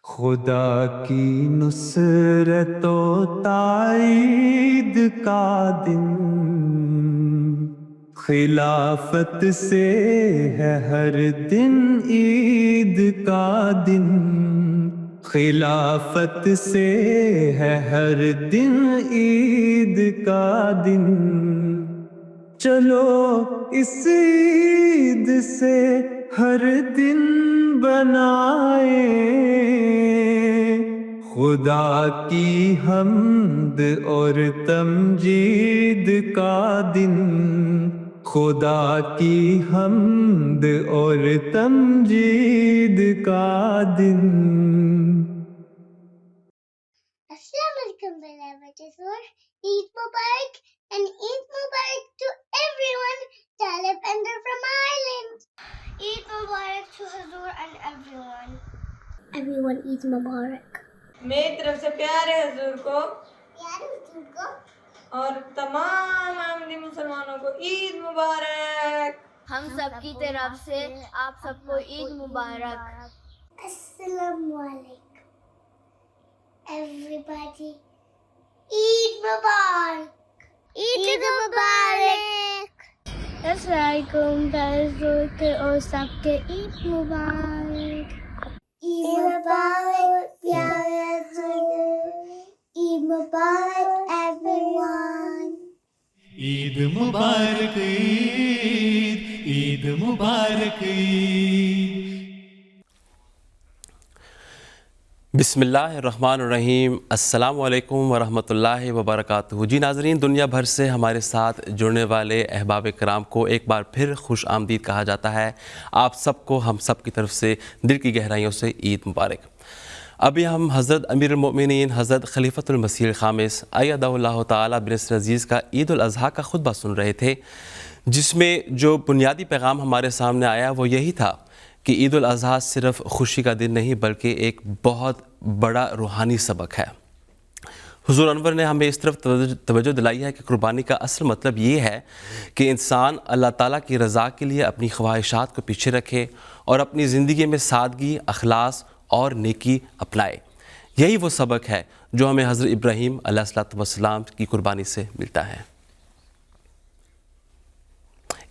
خدا کی نصرت و تائید کا دن، خلافت سے ہے ہر دن عید کا دن، خلافت سے ہے ہر دن عید کا دن، چلو اس عید سے ہر دن بنائیں خدا کی حمد اور تمجید کا دن، خدا کی حمد اور تمجید کا دن۔ Assalamu alaikum beloved Azur. Eid Mubarak and Eid Mubarak to everyone Talib and they're from Ireland. Eid Mubarak to Hazur and everyone. Everyone Eid Mubarak. میری طرف سے پیارے حضور کو پیارے حضور کو اور تمام احمدی مسلمانوں کو عید مبارک۔ ہم سب کی طرف سے آپ سب کو عید مبارک۔ Assalamu alaikum everybody. Eid Mubarak. Eid Mubarak. Assalamualaikum Hazur ke اور سب کے عید مبارک۔ عید مبارک پیارے حضور، عید مبارک everyone. عید مبارک عید، عید مبارک عید۔ بسم اللہ الرحمن الرحیم۔ السلام علیکم ورحمۃ اللہ وبرکاتہ۔ جی ناظرین، دنیا بھر سے ہمارے ساتھ جڑنے والے احباب کرام کو ایک بار پھر خوش آمدید کہا جاتا ہے۔ آپ سب کو ہم سب کی طرف سے دل کی گہرائیوں سے عید مبارک۔ ابھی ہم حضرت امیر المؤمنین حضرت خلیفۃ المسیح الخامس ایدہ اللہ تعالیٰ بنصر عزیز کا عید الاضحیٰ کا خطبہ سن رہے تھے، جس میں جو بنیادی پیغام ہمارے سامنے آیا وہ یہی تھا کہ عید الاضحیٰ صرف خوشی کا دن نہیں بلکہ ایک بہت بڑا روحانی سبق ہے۔ حضور انور نے ہمیں اس طرف توجہ دلائی ہے کہ قربانی کا اصل مطلب یہ ہے کہ انسان اللہ تعالیٰ کی رضا کے لیے اپنی خواہشات کو پیچھے رکھے اور اپنی زندگی میں سادگی، اخلاص اور نیکی اپنائے۔ یہی وہ سبق ہے جو ہمیں حضرت ابراہیم علیہ السلام کی قربانی سے ملتا ہے۔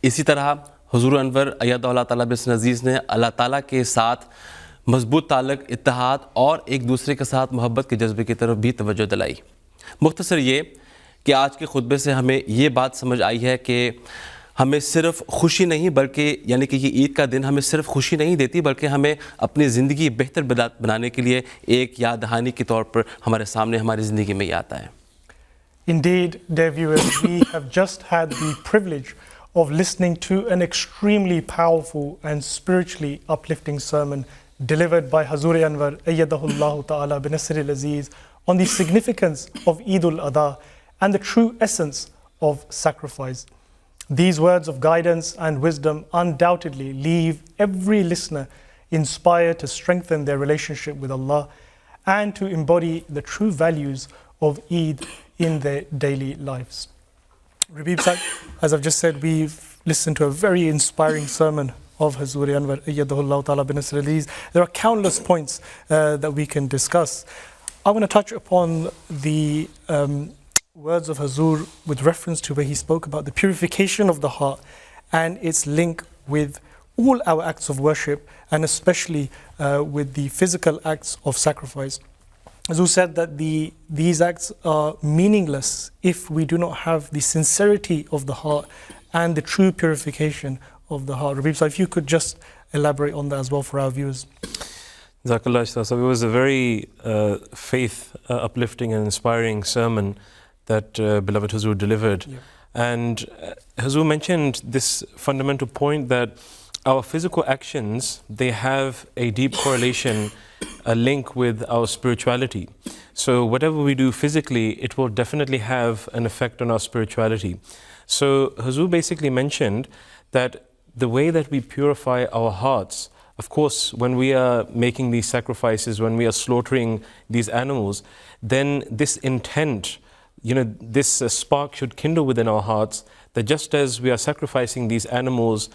اسی طرح حضور انور ایدہ اللہ تعالیٰ بنصر عزیز نے اللہ تعالیٰ کے ساتھ مضبوط تعلق، اتحاد اور ایک دوسرے کے ساتھ محبت کے جذبے کی طرف بھی توجہ دلائی۔ مختصر یہ کہ آج کے خطبے سے ہمیں یہ بات سمجھ آئی ہے کہ ہمیں صرف خوشی نہیں بلکہ یعنی کہ یہ عید کا دن ہمیں صرف خوشی نہیں دیتی بلکہ ہمیں اپنی زندگی بہتر بنانے کے لیے ایک یاد دہانی کے طور پر ہمارے سامنے ہماری زندگی میں یہ آتا ہے۔ Indeed, dear viewers, we have just had the privilege of listening to an extremely powerful and spiritually uplifting sermon delivered by Hazur Anwar Ayyadahullah Ta'ala Binasr al-Aziz on the significance of Eid al-Adha and the true essence of sacrifice. These words of guidance and wisdom undoubtedly leave every listener inspired to strengthen their relationship with Allah and to embody the true values of Eid in their daily lives. Rabib Sahib, as I've just said, we've listened to a very inspiring sermon of Hazur Anwar Ayyadahullah Ta'ala Binasr al-Aziz. There are countless points that we can discuss. I want to touch upon the words of Hazur with reference to where he spoke about the purification of the heart and its link with all our acts of worship and especially with the physical acts of sacrifice. Hazur said that these acts are meaningless if we do not have the sincerity of the heart and the true purification of the heart. Rabib Sahib, if you could just elaborate on that as well for our viewers. Jazakallah Ustaz. So it was a very faith uplifting and inspiring sermon that beloved Hazur delivered. Yeah. And Hazur mentioned this fundamental point that our physical actions, they have a deep correlation, a link with our spirituality. So whatever we do physically, it will definitely have an effect on our spirituality. So Hazur basically mentioned that the way that we purify our hearts, of course, when we are making these sacrifices, when we are slaughtering these animals, then this intent, this spark should kindle within our hearts that just as we are sacrificing these animals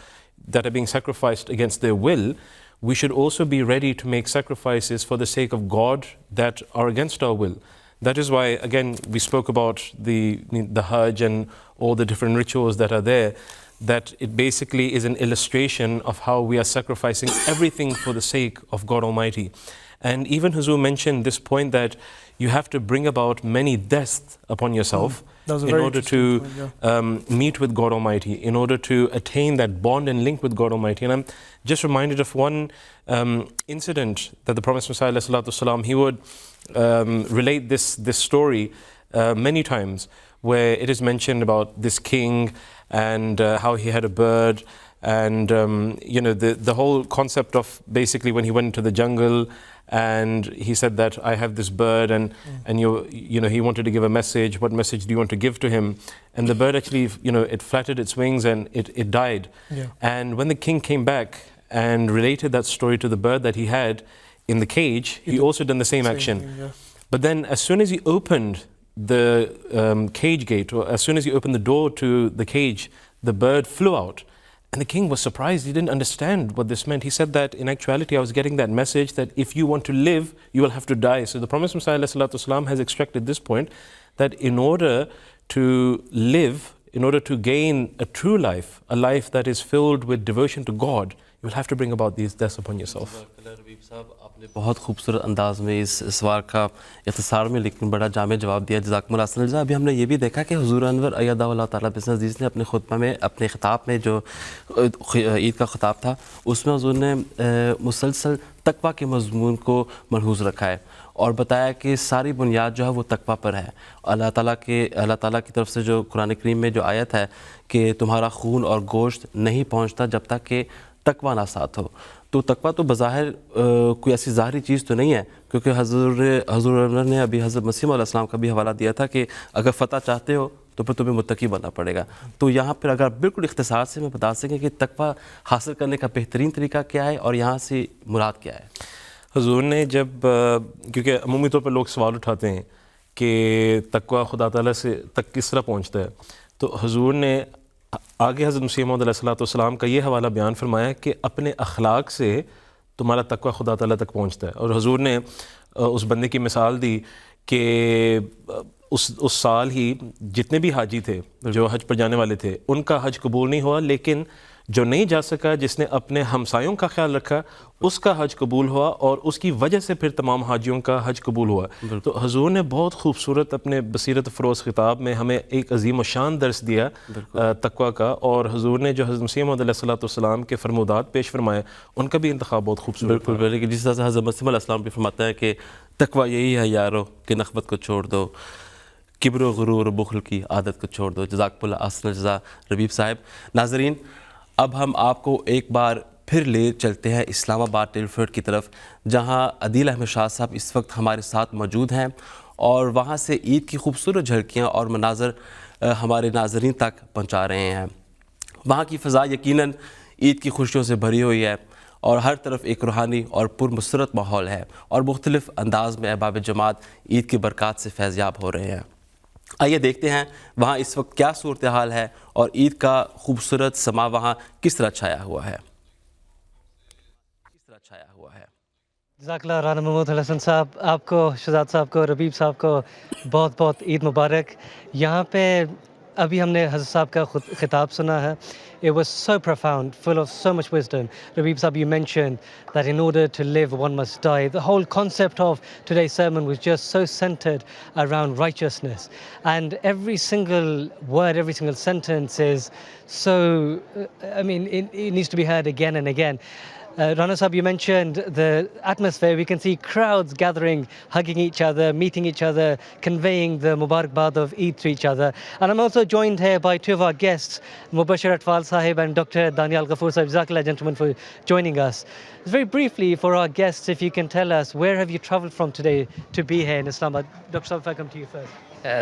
that are being sacrificed against their will, we should also be ready to make sacrifices for the sake of God that are against our will. That is why, again, we spoke about the Hajj and all the different rituals that are there, that it basically is an illustration of how we are sacrificing everything for the sake of God Almighty. And even Huzur mentioned this point that you have to bring about many deaths upon yourself in order to meet with God Almighty, in order to attain that bond and link with God Almighty. And I'm just reminded of one incident that the Prophet ﷺ, he would relate this story many times, where it is mentioned about this king and how he had a bird, and the whole concept of basically when he went into the jungle and he said that I have this bird, and he wanted to give a message. What message do you want to give to him? And the bird actually, it flattened its wings and it died. Yeah. And when the king came back and related that story to the bird that he had in the cage, he also done the same action. Thing, yeah. But then as soon as he opened the cage gate, or as soon as he opened the door to the cage, the bird flew out. And the king was surprised. He didn't understand what this meant. He said that in actuality I was getting that message that if you want to live, you will have to die. So the Prophet ﷺ has extracted this point, that in order to live, in order to gain a true life, a life that is filled with devotion to God, you will have to bring about these deaths upon yourself. بہت خوبصورت انداز میں اس سوال کا اختصار میں لیکن بڑا جامع جواب دیا. جزاکم اللہ خیرا. ابھی ہم نے یہ بھی دیکھا کہ حضور انور ایدہ اللہ تعالیٰ بسم عزیز نے اپنے خطبہ میں، اپنے خطاب میں جو عید کا خطاب تھا، اس میں حضور نے مسلسل تقویٰ کے مضمون کو ملحوظ رکھا ہے اور بتایا کہ ساری بنیاد جو ہے وہ تقویٰ پر ہے. اللہ تعالیٰ کی طرف سے جو قرآن کریم میں جو آیت ہے کہ تمہارا خون اور گوشت نہیں پہنچتا جب تک کہ تقویٰ نہ ساتھ ہو. تو تقویٰ تو بظاہر کوئی ایسی ظاہری چیز تو نہیں ہے، کیونکہ حضور انور نے ابھی حضرت مسیح علیہ السلام کا بھی حوالہ دیا تھا کہ اگر فتح چاہتے ہو تو پھر تمہیں متقی بننا پڑے گا. تو یہاں پر اگر بالکل اختصار سے میں بتا سکیں کہ تقویٰ حاصل کرنے کا بہترین طریقہ کیا ہے اور یہاں سے مراد کیا ہے. حضور نے جب، کیونکہ عمومی طور پر لوگ سوال اٹھاتے ہیں کہ تقویٰ خدا تعالیٰ سے تک کس طرح پہنچتا ہے، تو حضور نے آگے حضرت مسیح موعود علیہ السلام کا یہ حوالہ بیان فرمایا کہ اپنے اخلاق سے تمہارا تقویٰ خدا تعالیٰ تک پہنچتا ہے. اور حضور نے اس بندے کی مثال دی کہ اس سال ہی جتنے بھی حاجی تھے جو حج پر جانے والے تھے، ان کا حج قبول نہیں ہوا، لیکن جو نہیں جا سکا، جس نے اپنے ہمسایوں کا خیال رکھا، اس کا حج قبول ہوا، اور اس کی وجہ سے پھر تمام حاجیوں کا حج قبول ہوا. تو حضور نے بہت خوبصورت اپنے بصیرت فروز خطاب میں ہمیں ایک عظیم و شان درس دیا تقویٰ کا. اور حضور نے جو حضرت مسیح موعود علیہ السلام کے فرمودات پیش فرمائے، ان کا بھی انتخاب بہت خوبصورت. بالکل، کہ جس طرح سے حضرت مسیح علیہ السلام بھی فرماتا ہے کہ تقویٰ یہی ہے یارو کہ نخوت کو چھوڑ دو، کبر و غرور و بخل کی عادت کو چھوڑ دو. جزاک اللہ احسن الجزا ربیب صاحب. ناظرین، اب ہم آپ کو ایک بار پھر لے چلتے ہیں اسلام آباد ٹیلیفورٹ کی طرف، جہاں عدیل احمد شاہ صاحب اس وقت ہمارے ساتھ موجود ہیں اور وہاں سے عید کی خوبصورت جھلکیاں اور مناظر ہمارے ناظرین تک پہنچا رہے ہیں. وہاں کی فضا یقیناً عید کی خوشیوں سے بھری ہوئی ہے اور ہر طرف ایک روحانی اور پرمسرت ماحول ہے اور مختلف انداز میں احباب جماعت عید کی برکات سے فیضیاب ہو رہے ہیں. آئیے دیکھتے ہیں وہاں اس وقت کیا صورتحال ہے اور عید کا خوبصورت سما وہاں کس طرح چھایا ہوا ہے. جزاک اللہ رانا محمود حسن صاحب، آپ کو، شہزاد صاحب کو، ربیب صاحب کو بہت بہت عید مبارک. یہاں پہ ابھی ہم نے حضرت صاحب کا خطاب سنا ہے. It was so profound, full of so much wisdom. Rabib Sahib, you mentioned that in order to live, one must die. The whole concept of today's sermon was just so centered around righteousness. And every single word, every single sentence is so, it needs to be heard again and again. Rana Sahib, you mentioned the atmosphere. We can see crowds gathering, hugging each other, meeting each other, conveying the Mubarakbad of Eid to each other. And I'm also joined here by two of our guests, Mubashir Atfal Sahib and Dr. Daniel Ghafoor Sahib. Jazakallah, gentlemen, for joining us. Very briefly, for our guests, if you can tell us, where have you travelled from today to be here in Islamabad? Dr. Sahib, if I come to you first.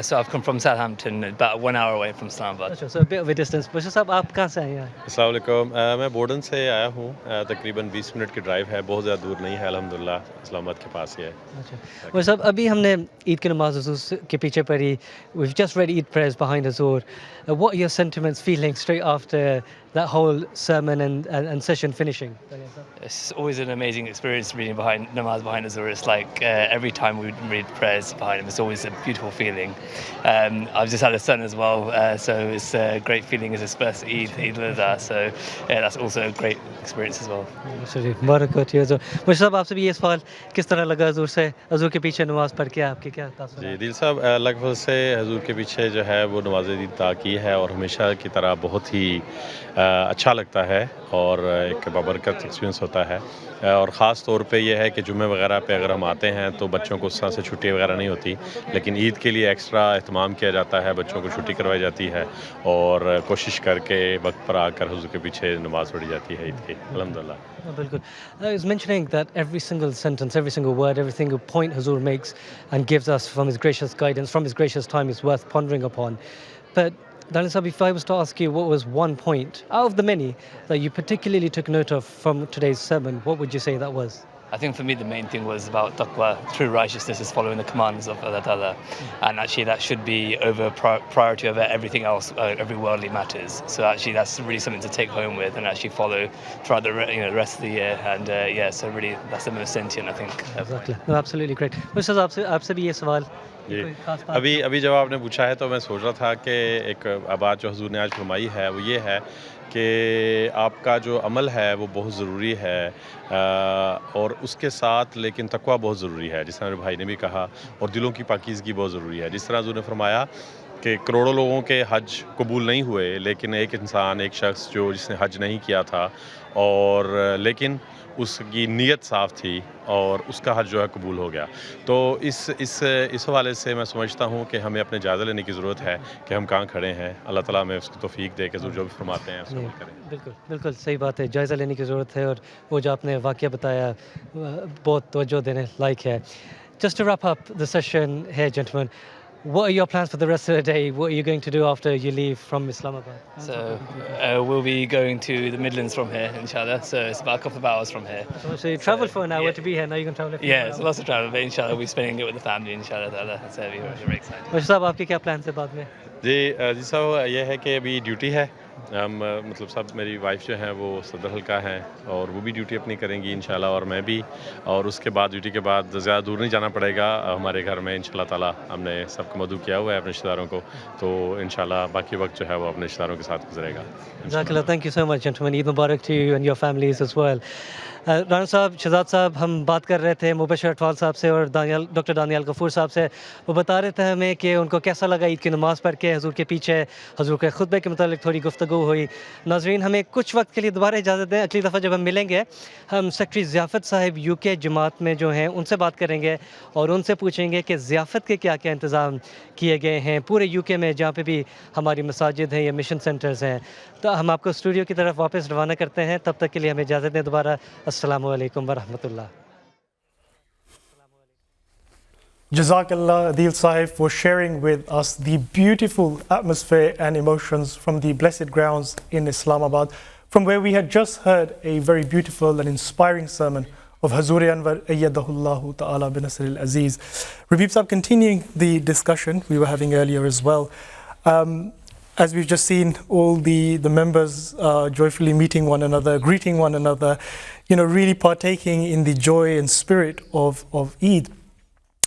So I've come from Southampton, about 1 hour away from Islamabad. So a bit of a distance. Bashir Sahib, آپ کہاں سے ہیں؟ السلام علیکم. میں Borden سے آیا ہوں. تقریباً 20 منٹ کی ڈرائیو ہے، بہت زیادہ دور نہیں ہے، الحمدللہ اسلام آباد کے پاس ہی ہے. بشیر صاحب، ابھی ہم نے عید کی نماز حضور کے پیچھے پڑھی. We've just read Eid prayers behind Hazur. What are your sentiments, feelings straight after that whole sermon and session finishing? It's always an amazing experience reading behind namaz behind Azur. It's like every time we read prayers behind him, it's always a beautiful feeling. I've just had a son as well, so it's a great feeling as his first Eid al-Adha. So yeah, that's also a great experience as well. मुबारक हो मुझे साहब आपसे भी ये सवाल किस तरह लगा हजूर से हजूर के पीछे नमाज पढ़ के आपके क्या तासुर जी दिल साहब लगभग से हजूर के पीछे जो है वो नमाज ईद अदा की है और हमेशा की तरह बहुत ही अच्छा लगता है और एक बाबरकत एक्सपीरियंस होता है और ख़ास तौर पे ये है कि जुम्मे वगैरह पे अगर हम आते हैं तो बच्चों को उस तरह से छुट्टी वगैरह नहीं होती लेकिन ईद के लिए एक्स्ट्रा एहतमाम किया जाता है बच्चों को छुट्टी करवाई जाती है और कोशिश करके वक्त पर आकर हुजूर के पीछे नमाज़ पढ़ी जाती है ईद की अल्हम्दुलिल्लाह बिल्कुल I was mentioning that every single sentence, every single word, every single point Huzur makes and gives us from his gracious guidance, from his gracious time is worth pondering upon. But Daniel Sahib, if I was to ask you what was one point out of the many that you particularly took note of from today's sermon, what would you say that was? I think for me the main thing was about taqwa. True righteousness is following the commands of Allah Ta'ala, and actually that should be over priority over everything else, every worldly matters. So actually that's really something to take home with and actually follow throughout the the rest of the year. And yeah, so really that's the most sentient I think. Exactly. No, absolutely great. Ustaz, आपसे भी ये सवाल जी अभी जब आपने पूछा है तो मैं सोच रहा था कि एक बात जो हुजूर ने आज फरमाई है वो ये है कि आपका जो अमल है वो बहुत ज़रूरी है और उसके साथ लेकिन तकवा बहुत ज़रूरी है जिस तरह मेरे भाई ने भी कहा और दिलों की पाकीज़गी बहुत ज़रूरी है जिस तरह हुजूर ने फरमाया कि करोड़ों लोगों के हज कबूल नहीं हुए लेकिन एक इंसान एक शख्स जो जिसने हज नहीं किया था और लेकिन उसकी नीयत साफ़ थी और उसका हज जो है कबूल हो गया तो इस हवाले से मैं समझता हूँ कि हमें अपने जायज़ा लेने की ज़रूरत है कि हम कहाँ खड़े हैं अल्लाह ताला हमें उसकी तौफीक दे के जो भी फरमाते हैं उसको करें बिल्कुल बिल्कुल सही बात है जायज़ा लेने की ज़रूरत है और वो जो आपने वाक़या बताया बहुत तवज्जो देने लायक है Just to wrap up the session here, gentlemen, what are your plans for the rest of the day? What are you going to do after you leave from Islamabad? So we'll be going to the Midlands from here, inshallah. So it's about a couple of hours from here. So you travelled for an hour to be here. Now you're going to travel. Yeah, it's lots of travel, but inshallah we'll be spending it with the family, inshallah. So we're very excited. Bashir साहब आपके क्या plans है बाद में? जी साहब ये है कि अभी ड्यूटी है मतलब सब मेरी वाइफ जो हैं वो सदर हल्का हैं और वो भी ड्यूटी अपनी करेंगी इंशाल्लाह और मैं भी और उसके बाद ड्यूटी के बाद ज़्यादा दूर नहीं जाना पड़ेगा हमारे घर में इंशाल्लाह ताला हमने सबको मदू किया हुआ है अपने रिश्तेदारों को तो इंशाल्लाह बाकी वक्त जो है वो अपने रिश्तेदारों के साथ गुजरेगा Jazakallah, thank you so much, gentlemen. Eid Mubarak to you and your families as well. Rana साहब शहजाद साहब हम बात कर रहे थे मुबशर अटवाल साहब से और डॉक्टर दानियाल गफूर साहब से वो बता रहे थे हमें कि उनको कैसा लगा ईद की नमाज़ पढ़ के हजूर के पीछे हजूर के खुतबे के मुतालिक थोड़ी गुफ्तगू हुई नाजरीन हमें कुछ वक्त के लिए दोबारा इजाज़त दें अगली दफ़ा जब हम मिलेंगे हम सेक्रेटरी ज़ियाफ़त साहिब यूके जमात में जो हैं उनसे बात करेंगे और उनसे पूछेंगे कि ज़ियाफ़त के क्या क्या इंतज़ाम किए गए हैं पूरे यूके में जहाँ पे भी हमारी मसाजिद हैं या मिशन सेंटर्स हैं तो हम आपको स्टूडियो की तरफ वापस रवाना करते हैं तब तक के लिए हमें इजाज़त दें दोबारा अस्सलामु अलैकुम व रहमतुल्लाह Jazakallah Adil Sahib for sharing with us the beautiful atmosphere and emotions from the blessed grounds in Islamabad, from where we had just heard a very beautiful and inspiring sermon of Hazur Anwar Ayyadahullahu Ta'ala bin Nasr al-Aziz. Rabib Sahib, continuing the discussion we were having earlier as well, as we've just seen all the members joyfully meeting one another, greeting one another, really partaking in the joy and spirit of Eid.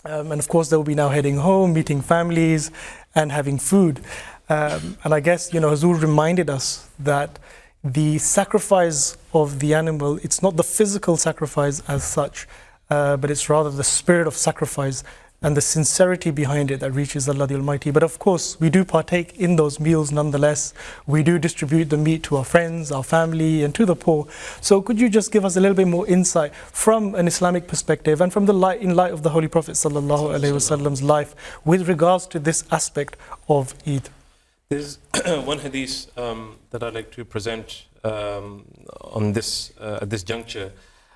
And of course, they'll be now heading home, meeting families and having food. And I guess, Hazur reminded us that the sacrifice of the animal, it's not the physical sacrifice as such, but it's rather the spirit of sacrifice and the sincerity behind it that reaches Allah the Almighty. But of course, we do partake in those meals nonetheless. We do distribute the meat to our friends, our family, and to the poor. So could you just give us a little bit more insight from an Islamic perspective and from in light of the Holy Prophet Sallallahu Alaihi Wasallam's life with regards to this aspect of Eid? There's one hadith that I'd like to present on this at this juncture,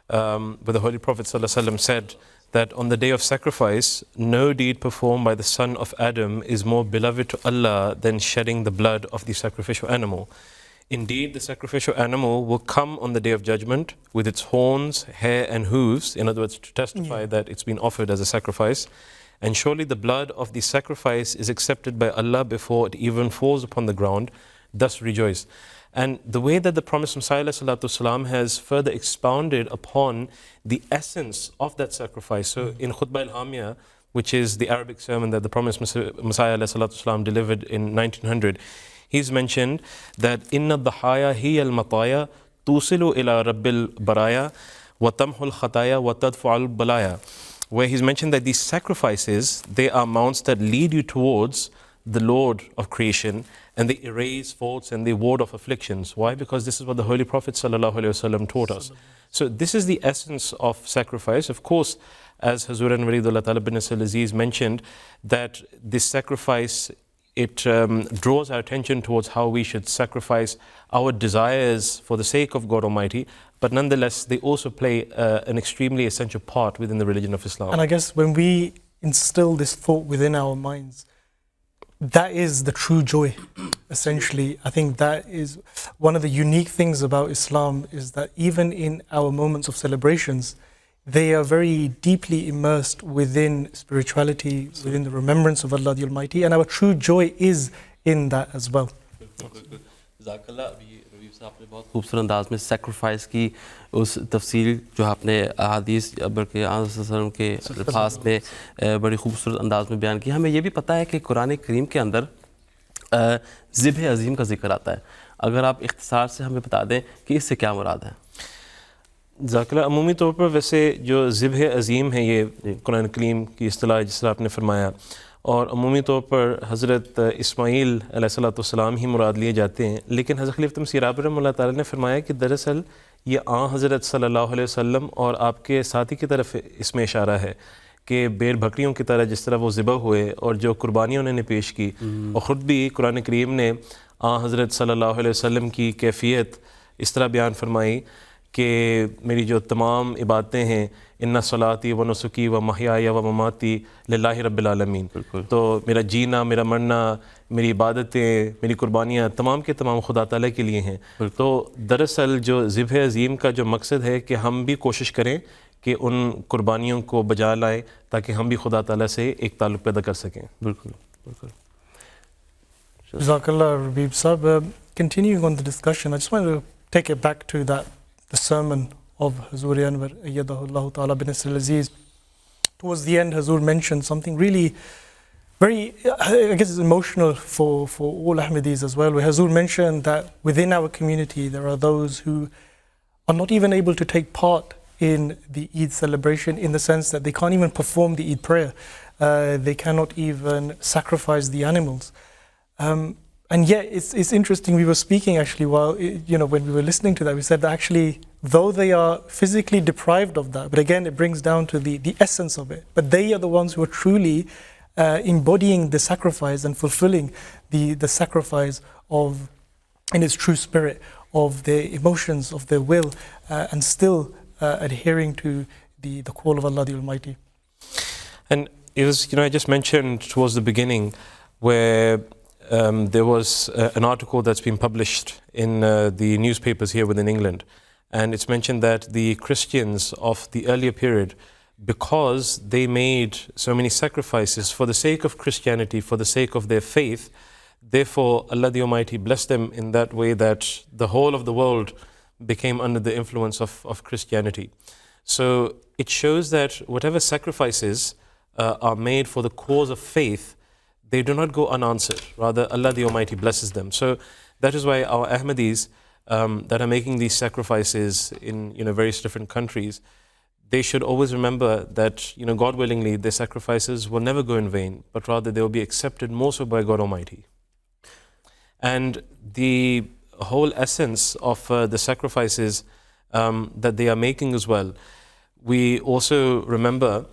where the Holy Prophet Sallallahu Alaihi Wasallam said that on the day of sacrifice, no deed performed by the son of Adam is more beloved to Allah than shedding the blood of the sacrificial animal. Indeed, the sacrificial animal will come on the day of judgment with its horns, hair and hooves, in other words, to testify that it's been offered as a sacrifice. And surely the blood of the sacrifice is accepted by Allah before it even falls upon the ground. Thus rejoice. And the way that the Promised Messiah ﷺ has further expounded upon the essence of that sacrifice. So in Khutbah al-Hamiyah, which is the Arabic sermon that the Promised Messiah ﷺ delivered in 1900, he's mentioned that inna dhahaya hiya al-mataya tusilu ila rabbil baraya wa tamhul khataya wa tadfa'ul balaya, where he's mentioned that these sacrifices, they are mounts that lead you towards the Lord of creation, and they erase faults and they ward off afflictions. Why? Because this is what the Holy Prophet ﷺ taught us. So this is the essence of sacrifice. Of course, as Hazur Anwar Eidullah Ta'ala bin Nasir Aziz mentioned, that this sacrifice, it draws our attention towards how we should sacrifice our desires for the sake of God Almighty, but nonetheless they also play an extremely essential part within the religion of Islam. And I guess when we instill this thought within our minds, that is the true joy, essentially. I think that is one of the unique things about Islam, is that even in our moments of celebrations, they are very deeply immersed within spirituality, within the remembrance of Allah the Almighty, and our true joy is in that as well. صاحب نے بہت خوبصورت انداز میں sacrifice کی اس تفصیل جو آپ نے احادیث بلکہ آن صلی اللہ علیہ وسلم کے الفاظ میں بڑی خوبصورت انداز میں بیان کی. ہمیں یہ بھی پتہ ہے کہ قرآن کریم کے اندر ذبح عظیم کا ذکر آتا ہے. اگر آپ اختصار سے ہمیں بتا دیں کہ اس سے کیا مراد ہے؟ جزاک اللہ. عمومی طور پر ویسے جو ذبح عظیم ہے یہ قرآن کریم کی اصطلاح جس طرح آپ نے فرمایا, اور عمومی طور پر حضرت اسماعیل علیہ السلام ہی مراد لیے جاتے ہیں, لیکن حضرت خلیفۃ مسیح رابع رحمہ اللہ تعالیٰ نے فرمایا کہ دراصل یہ آن حضرت صلی اللہ علیہ وسلم اور آپ کے ساتھی کی طرف اس میں اشارہ ہے کہ بیر بکریوں کی طرح جس طرح وہ ذبح ہوئے اور جو قربانیاں انہوں نے پیش کی, اور خود بھی قرآن کریم نے آن حضرت صلی اللہ علیہ وسلم کی کیفیت اس طرح بیان فرمائی کہ میری جو تمام عبادتیں ہیں ان صلاتی و نسکی و محیایا و مماتی للہ رب العالمین, تو میرا جینا, میرا مرنا, میری عبادتیں, میری قربانیاں تمام کے تمام خدا تعالیٰ کے لیے ہیں. تو دراصل جو ذبح عظیم کا جو مقصد ہے کہ ہم بھی کوشش کریں کہ ان قربانیوں کو بجا لائیں تاکہ ہم بھی خدا تعالیٰ سے ایک تعلق پیدا کر سکیں. بالکل بالکل. جزاک اللہ ربیب صاحب. Continuing on the discussion, I just want to take it back to the sermon of Hazur Anwar Ayyadahullah Ta'ala bin Nasir Aziz. Towards the end, Hazur mentioned something really very, I guess it's emotional for all Ahmadis as well, where Hazur mentioned that within our community there are those who are not even able to take part in the Eid celebration, in the sense that they can't even perform the Eid prayer. They cannot even sacrifice the animals. And yet, it's interesting, we were speaking actually while, when we were listening to that, we said that actually, though they are physically deprived of that, but again, it brings down to the essence of it, but they are the ones who are truly embodying the sacrifice and fulfilling the sacrifice of, in its true spirit, of their emotions, of their will, and still adhering to the call of Allah the Almighty. And it was, I just mentioned towards the beginning where there was an article that's been published in the newspapers here within England, and it's mentioned that the Christians of the earlier period, because they made so many sacrifices for the sake of Christianity, for the sake of their faith, therefore Allah the Almighty blessed them in that way that the whole of the world became under the influence of Christianity. So it shows that whatever sacrifices are made for the cause of faith, they do not go unanswered. Rather, Allah the Almighty blesses them. So that is why our Ahmadis that are making these sacrifices in various different countries, they should always remember that God willingly, their sacrifices will never go in vain, but rather they will be accepted more so by God Almighty. And the whole essence of the sacrifices that they are making as well, we also remember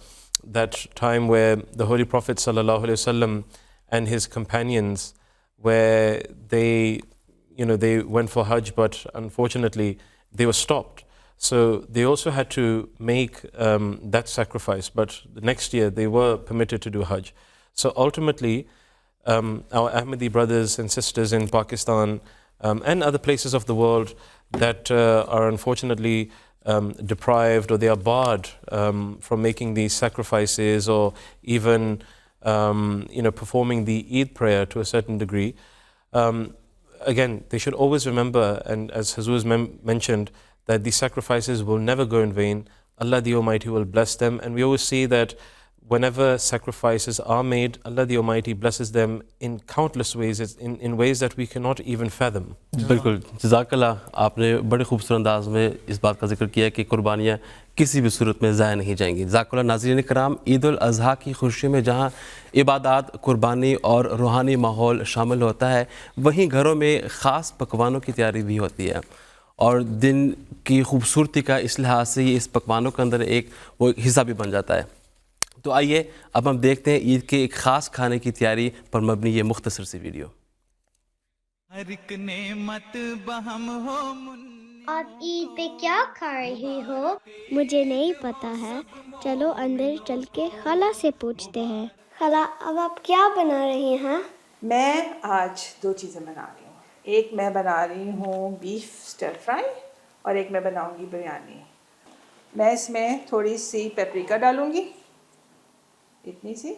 that time where the Holy Prophet ﷺ and his companions, where they went for Hajj, but unfortunately they were stopped. So they also had to make that sacrifice, but the next year they were permitted to do Hajj. So ultimately, our Ahmadi brothers and sisters in Pakistan and other places of the world that are unfortunately deprived, or they are barred from making these sacrifices, or even performing the Eid prayer to a certain degree. again, they should always remember, and as Hazur has mentioned, that these sacrifices will never go in vain. Allah the Almighty will bless them, and we always see that whenever sacrifices are made, Allah the Almighty blesses them in countless ways, in ways that we cannot even fathom. بالکل جزاک اللہ. آپ نے بڑے خوبصورت انداز میں اس بات کا ذکر کیا کہ قربانیاں کسی بھی صورت میں ضائع نہیں جائیں گی. جزاک اللہ. ناظرین کرام، عید الاضحیٰ کی خوشی میں جہاں عبادات، قربانی اور روحانی ماحول شامل ہوتا ہے، وہیں گھروں میں خاص پکوانوں کی تیاری بھی ہوتی ہے، اور دن کی خوبصورتی کا اس لحاظ سے یہ اس پکوانوں کے اندر ایک وہ حصہ بھی بن جاتا ہے. تو آئیے اب ہم دیکھتے ہیں عید کے ایک خاص کھانے کی تیاری پر مبنی یہ مختصر سی ویڈیو. ہر ایک نعمت بہم ہو آپ عید پہ کیا کھا رہی ہو؟ مجھے نہیں پتا ہے، چلو اندر چل کے خالہ سے پوچھتے ہیں. خالہ، اب آپ کیا بنا رہی ہیں؟ میں آج 2 چیزیں بنا رہی ہوں. ایک میں بنا رہی ہوں بیف سٹر فرائی، اور ایک میں بناؤں گی بریانی. میں اس میں تھوڑی سی پیپریکا ڈالوں گی، اتنی سی.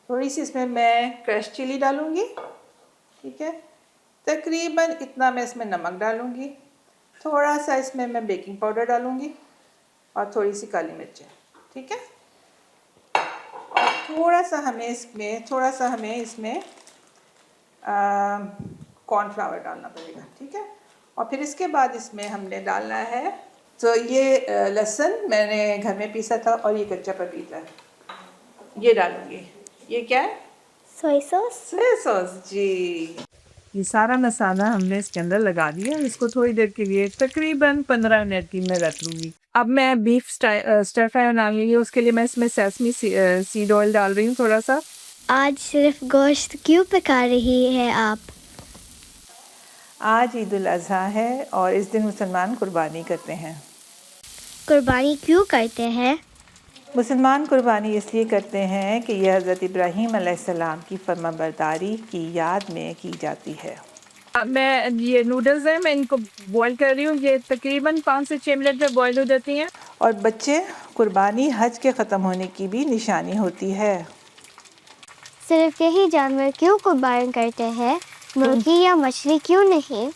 تھوڑی سی اس میں کریش چلی ڈالوں گی، ٹھیک ہے. تقریباً اتنا میں اس میں نمک ڈالوں گی. تھوڑا سا اس میں بیکنگ پاؤڈر ڈالوں گی، اور تھوڑی سی کالی مرچیں، ٹھیک ہے. اور تھوڑا سا ہمیں اس میں کارن فلاور ڈالنا پڑے گا، ٹھیک ہے. اور پھر اس کے بعد اس میں ہم نے ڈالنا ہے، تو یہ لہسن میں نے گھر میں پیسا تھا، اور یہ کچا پپیتا ہے، یہ ڈالوں گی. یہ کیا ہے؟ Soya sauce. سویا سوس، جی. یہ سارا مسالہ ہم نے اس کے اندر لگا دیا. اس کو تھوڑی دیر کے لیے تقریباً 15 منٹ کی میں رکھ لوں گی. اب میں بیف سٹر فرائی بنانے گی. اس کے لیے میں اس میں سیسمی سیڈ آئل ڈال رہی ہوں تھوڑا سا. آج صرف گوشت کیوں پکا رہی ہے آپ؟ آج عید الاضحیٰ ہے، اور اس دن مسلمان قربانی کرتے ہیں. قربانی کیوں کرتے ہیں؟ مسلمان قربانی اس لیے کرتے ہیں کہ یہ حضرت ابراہیم علیہ السلام کی فرما برداری کی یاد میں کی جاتی ہے. میں یہ نوڈلز ہیں، میں ان کو بوائل کر رہی ہوں. یہ تقریباً 5 سے 6 منٹ میں بوائل ہو جاتی ہیں. اور بچے، قربانی حج کے ختم ہونے کی بھی نشانی ہوتی ہے. صرف یہی جانور کیوں قربان کرتے ہیں، مرغی یا مچھلی کیوں نہیں؟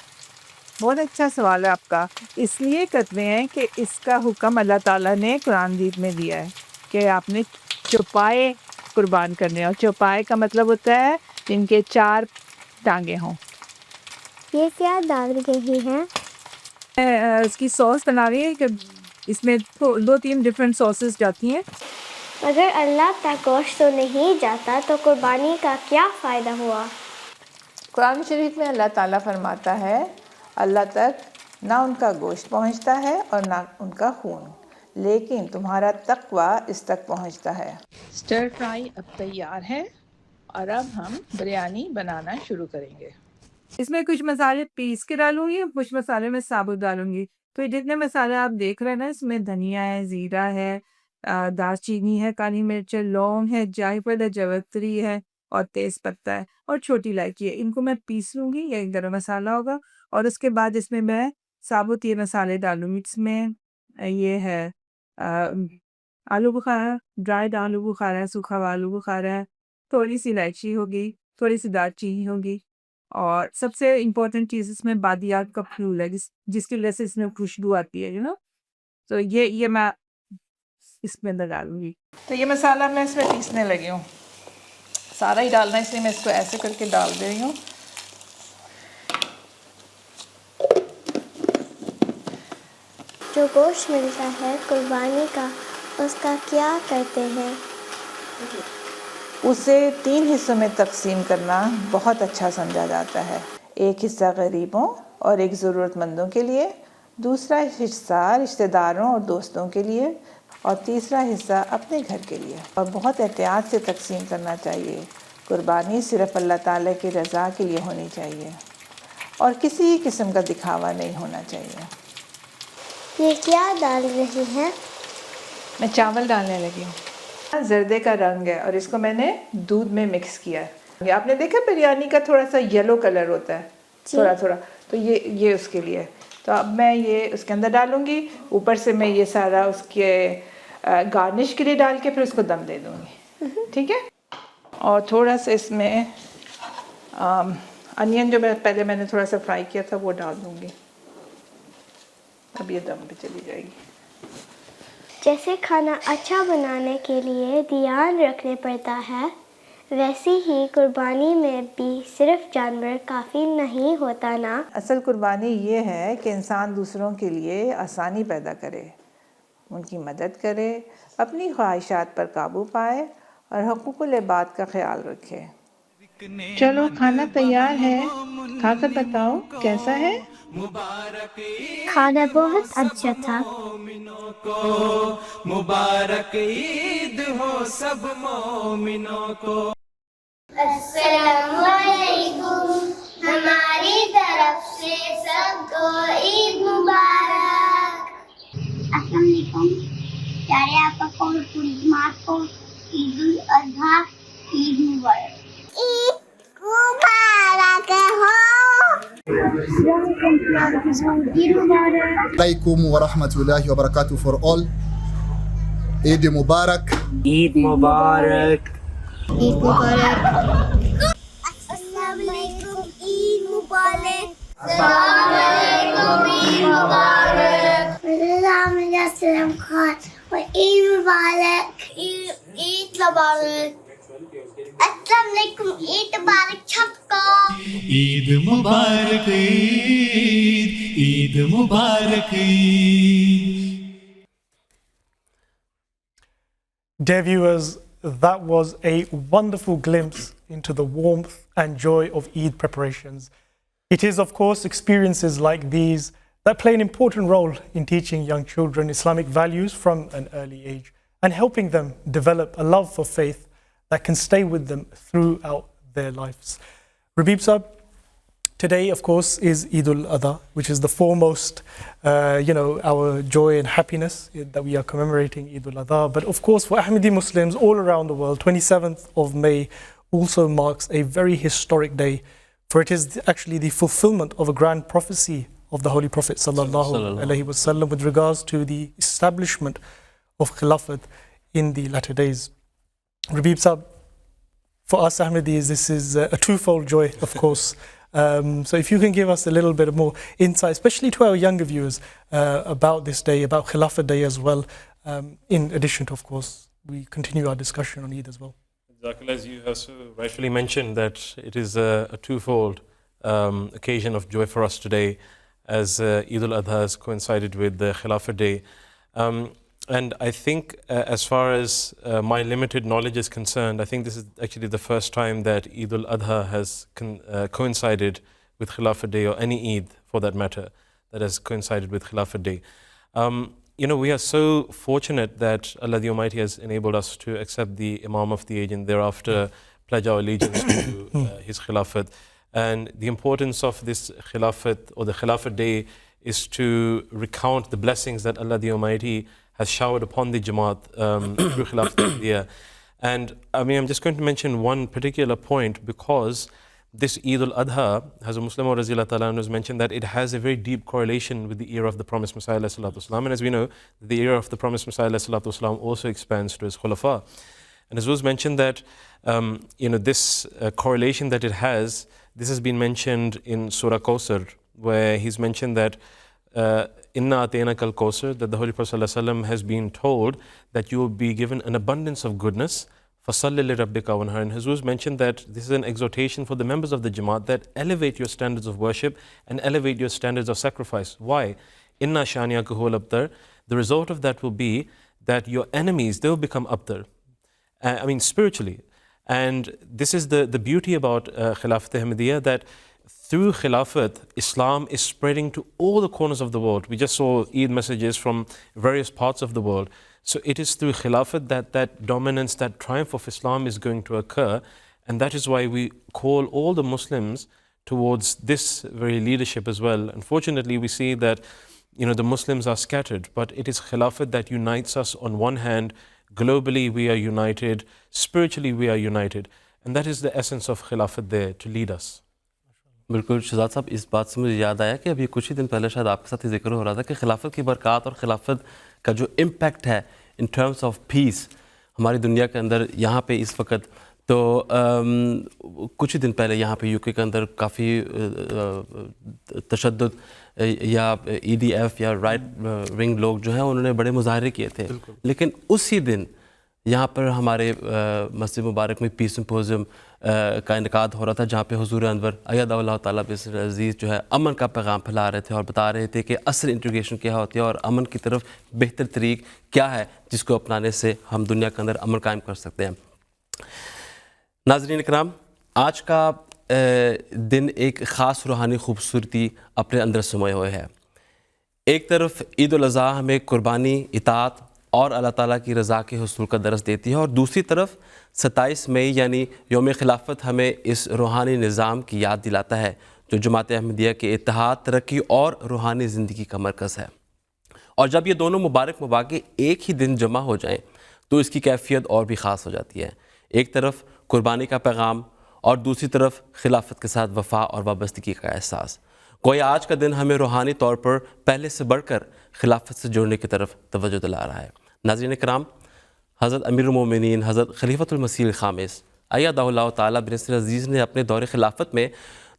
بہت اچھا سوال ہے آپ کا. اس لیے کرتے ہیں کہ اس کا حکم اللہ تعالیٰ نے قرآن مجید میں دیا ہے کہ آپ نے چوپائے قربان کرنے. اور چوپائے کا مطلب ہوتا ہے جن کے 4 ٹانگیں ہوں. یہ کیا ڈال رہی ہیں؟ اس کی سوس بنا رہی ہے کہ اس میں 2-3 ڈفرینٹ سوسز جاتی ہیں. اگر اللہ تک گوشت تو نہیں جاتا تو قربانی کا کیا فائدہ ہوا؟ قرآن شریف میں اللہ تعالیٰ فرماتا ہے اللہ تک نہ ان کا گوشت پہنچتا ہے اور نہ ان کا خون، لیکن تمہارا تقوی اس تک پہنچتا ہے. سٹر فرائی اب تیار ہے، اور اب ہم بریانی بنانا شروع کریں گے. اس میں کچھ مسالے پیس کے ڈالوں گی، کچھ مسالے میں ثابت ڈالوں گی. تو جتنے مسالے آپ دیکھ رہے ہیں نا، اس میں دھنیا ہے، زیرہ ہے، دال چینی ہے، کالی مرچ ہے، لونگ ہے، جائے پھل ہے، جوتری ہے، اور تیز پتہ ہے، اور چھوٹی الائچی ہے. ان کو میں پیس لوں گی، یہ گرم مسالہ ہوگا. اور اس کے بعد اس میں ثابت یہ مسالے ڈالوں گی. اس میں یہ ہے آلو بخارا، ڈرائیڈ آلو بخارا ہے، سوکھا ہوا آلو بخارا ہے، تھوڑی سی الائچی ہوگی، تھوڑی سی دال چینی ہوگی، اور سب سے امپورٹنٹ چیز اس میں بادیات کا پھول ہے، جس کی وجہ سے اس میں خوشبو آتی ہے تو یہ میں اس میں اندر ڈالوں گی. تو یہ مسالہ میں اس میں پیسنے لگی ہوں، سارا ہی ڈالنا ہے، اس لیے میں اس کو ایسے کر کے ڈال دے رہی ہوں. جو گوشت ملتا ہے قربانی کا، اس کا کیا کرتے ہیں؟ اسے 3 حصوں میں تقسیم کرنا بہت اچھا سمجھا جاتا ہے. ایک حصہ غریبوں اور ایک ضرورت مندوں کے لیے، دوسرا حصہ رشتہ داروں اور دوستوں کے لیے، اور تیسرا حصہ اپنے گھر کے لیے. اور بہت احتیاط سے تقسیم کرنا چاہیے. قربانی صرف اللہ تعالیٰ کی رضا کے لیے ہونی چاہیے، اور کسی قسم کا دکھاوا نہیں ہونا چاہیے. یہ کیا ڈال رہی ہیں؟ میں چاول ڈالنے لگی ہوں. زردے کا رنگ ہے، اور اس کو میں نے دودھ میں مکس کیا ہے. آپ نے دیکھا بریانی کا تھوڑا سا یلو کلر ہوتا ہے، تھوڑا تھوڑا، تو یہ اس کے لیے. تو اب میں یہ اس کے اندر ڈالوں گی. اوپر سے میں یہ سارا اس کے گارنش کے لیے ڈال کے پھر اس کو دم دے دوں گی، ٹھیک ہے. اور تھوڑا سا اس میں अनियन जो मैं पहले मैंने थोड़ा सा फ्राई किया था वो डाल दूँगी. अब ये दम पे चली जाएगी. जैसे खाना अच्छा बनाने के लिए ध्यान रखने पड़ता है, वैसे ही कुर्बानी में भी सिर्फ जानवर काफ़ी नहीं होता ना. असल कुर्बानी ये है कि इंसान दूसरों के लिए आसानी पैदा करे, उनकी मदद करे, अपनी ख्वाहिशात पर काबू पाए और हुकूकुल इबाद का ख्याल रखे. चलो खाना तैयार है, खाकर बताओ कैसा है. खाना बहुत अच्छा था. मुबारक ईद हो सब मोमिनों को. अस्सलामुअलैकुम, हमारी तरफ से सबको ईद मुबारक. अस्सलाम वालेकुम, प्यारे आपा को पूरी जमात को ईद उल अजहा, ईद मुबारक. ईद मुबारक हो. ईद मुबारक. Alaikum wa rahmatullahi wa barakatuh for all. Eid Mubarak. Eid मुबारक. ईद मुबारक. अस्सलाम वालेकुम, ईद मुबारक. अस्सलाम वालेकुम, ईद मुबारक. मेरा नाम है यासरम खान और ईद मुबारक. ईद मुबारक. अस्सलाम वालेकुम, ईद मुबारक सबको. ईद मुबारक ईद मुबारक Eid. Dear viewers, that was a wonderful glimpse into the warmth and joy of Eid preparations. It is, of course, experiences like these that play an important role in teaching young children Islamic values from an early age and helping them develop a love for faith that can stay with them throughout their lives. Rabib Sahab, today, of course, is Eid al-Adha, which is the foremost, our joy and happiness that we are commemorating Eid al-Adha. But of course, for Ahmadi Muslims all around the world, 27th of May also marks a very historic day, for it is actually the fulfillment of a grand prophecy of the Holy Prophet sallallahu alaihi wasallam with regards to the establishment of Khilafat in the latter days. Rabib Sahab, for us Ahmadis, this is a twofold joy, of course. So if you can give us a little bit more insight, especially to our younger viewers, about this day, about Khilafat Day as well, in addition to, of course, we continue our discussion on Eid as well. Exactly, as you have so rightfully mentioned, that it is a twofold occasion of joy for us today, as Eid al-Adha has coincided with the Khilafat Day. And I think as far as my limited knowledge is concerned, I think this is actually the first time that Eid al-Adha has coincided with Khilafat Day, or any Eid for that matter, that has coincided with Khilafat Day. We are so fortunate that Allah the Almighty has enabled us to accept the Imam of the age and thereafter pledge our allegiance to his Khilafat. And the importance of this Khilafat, or the Khilafat Day, is to recount the blessings that Allah the Almighty has showered upon the Jamaat through Khilafat Ahmadiyya. And I'm just going to mention one particular point, because this Eid al-Adha, Hazrat Muslim Razillah Ta'ala has mentioned that it has a very deep correlation with the era of the Promised Messiah alayhi salatu wasalam. And as we know, the era of the Promised Messiah alayhi salatu wasalam also expands to his Khulafa. And as was mentioned that, this correlation that it has, this has been mentioned in Surah Kawthar, where he's mentioned that Inna Atayna Kal Kawthar, that the Holy Prophet ﷺ has been told that you will be given an abundance of goodness. Fasalli li rabbika wanhar. And Hazur mentioned that this is an exhortation for the members of the Jamaat that elevate your standards of worship and elevate your standards of sacrifice. Why? Inna shaniyaka huwal abtar. The result of that will be that your enemies, they will become abtar. Spiritually. And this is the beauty about Khilafat Ahmadiyya, that through Khilafat, Islam is spreading to all the corners of the world. We just saw Eid messages from various parts of the world. So it is through Khilafat that dominance, that triumph of Islam is going to occur. And that is why we call all the Muslims towards this very leadership as well. Unfortunately, we see that the Muslims are scattered, but it is Khilafat that unites us on one hand. Globally we are united, spiritually we are united. And that is the essence of Khilafat there, to lead us. بالکل شہزاد صاحب، اس بات سے مجھے یاد آیا کہ ابھی کچھ ہی دن پہلے شاید آپ کے ساتھ ذکر ہو رہا تھا کہ خلافت کی برکات اور خلافت کا جو امپیکٹ ہے ان ٹرمز آف پیس، ہماری دنیا کے اندر یہاں پہ اس وقت تو کچھ ہی دن پہلے یہاں پہ یو کے اندر کافی تشدد یا EDF یا رائٹ ونگ لوگ جو ہیں انہوں نے بڑے مظاہرے کیے تھے، لیکن اسی دن یہاں پر ہمارے مسجد مبارک میں پیس سمپوزیم کا انعقاد ہو رہا تھا، جہاں پہ حضور انور ایدہ اللہ تعالیٰ بنصر العزیز جو ہے امن کا پیغام پھیلا رہے تھے اور بتا رہے تھے کہ اصل انٹیگریشن کیا ہوتی ہے اور امن کی طرف بہتر طریق کیا ہے جس کو اپنانے سے ہم دنیا کے اندر امن قائم کر سکتے ہیں۔ ناظرین اکرام، آج کا دن ایک خاص روحانی خوبصورتی اپنے اندر سموئے ہوئے ہے۔ ایک طرف عید الاضحیٰ ہمیں قربانی، اطاعت اور اللہ تعالیٰ کی رضا کے حصول کا درس دیتی ہے، اور دوسری طرف 27 مئی یعنی یوم خلافت ہمیں اس روحانی نظام کی یاد دلاتا ہے جو جماعت احمدیہ کے اتحاد، ترقی اور روحانی زندگی کا مرکز ہے۔ اور جب یہ دونوں مبارک مواقع ایک ہی دن جمع ہو جائیں تو اس کی کیفیت اور بھی خاص ہو جاتی ہے۔ ایک طرف قربانی کا پیغام اور دوسری طرف خلافت کے ساتھ وفا اور وابستگی کا احساس۔ گویا آج کا دن ہمیں روحانی طور پر پہلے سے بڑھ کر خلافت سے جڑنے کی طرف توجہ دلا رہا ہے۔ ناظرین کرام، حضرت امیر المومنین حضرت خلیفۃ المسیح الخامس ایدہ اللہ تعالیٰ بنصر العزیز نے اپنے دور خلافت میں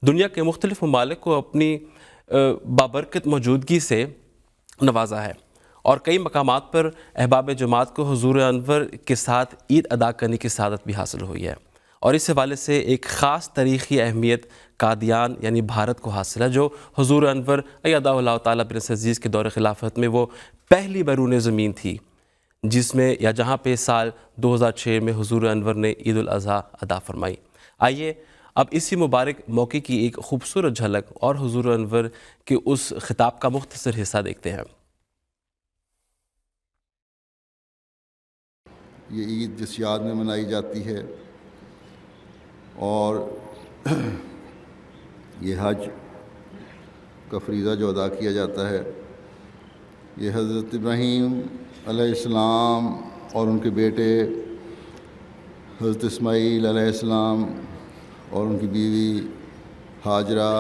دنیا کے مختلف ممالک کو اپنی بابرکت موجودگی سے نوازا ہے، اور کئی مقامات پر احباب جماعت کو حضور انور کے ساتھ عید ادا کرنے کی سعادت بھی حاصل ہوئی ہے، اور اس حوالے سے ایک خاص تاریخی اہمیت قادیان یعنی بھارت کو حاصل ہے، جو حضور انور ایدہ اللہ تعالیٰ بنصر العزیز کے دور خلافت میں وہ پہلی بیرون زمین تھی جس میں یا جہاں پہ سال 2006 میں حضور انور نے عید الاضحیٰ ادا فرمائی۔ آئیے اب اسی مبارک موقع کی ایک خوبصورت جھلک اور حضور انور کے اس خطاب کا مختصر حصہ دیکھتے ہیں۔ یہ عید جس یاد میں منائی جاتی ہے اور یہ حج کا فریضہ جو ادا کیا جاتا ہے، یہ حضرت ابراہیم علیہ السلام اور ان کے بیٹے حضرت اسماعیل علیہ السلام اور ان کی بیوی ہاجرہ،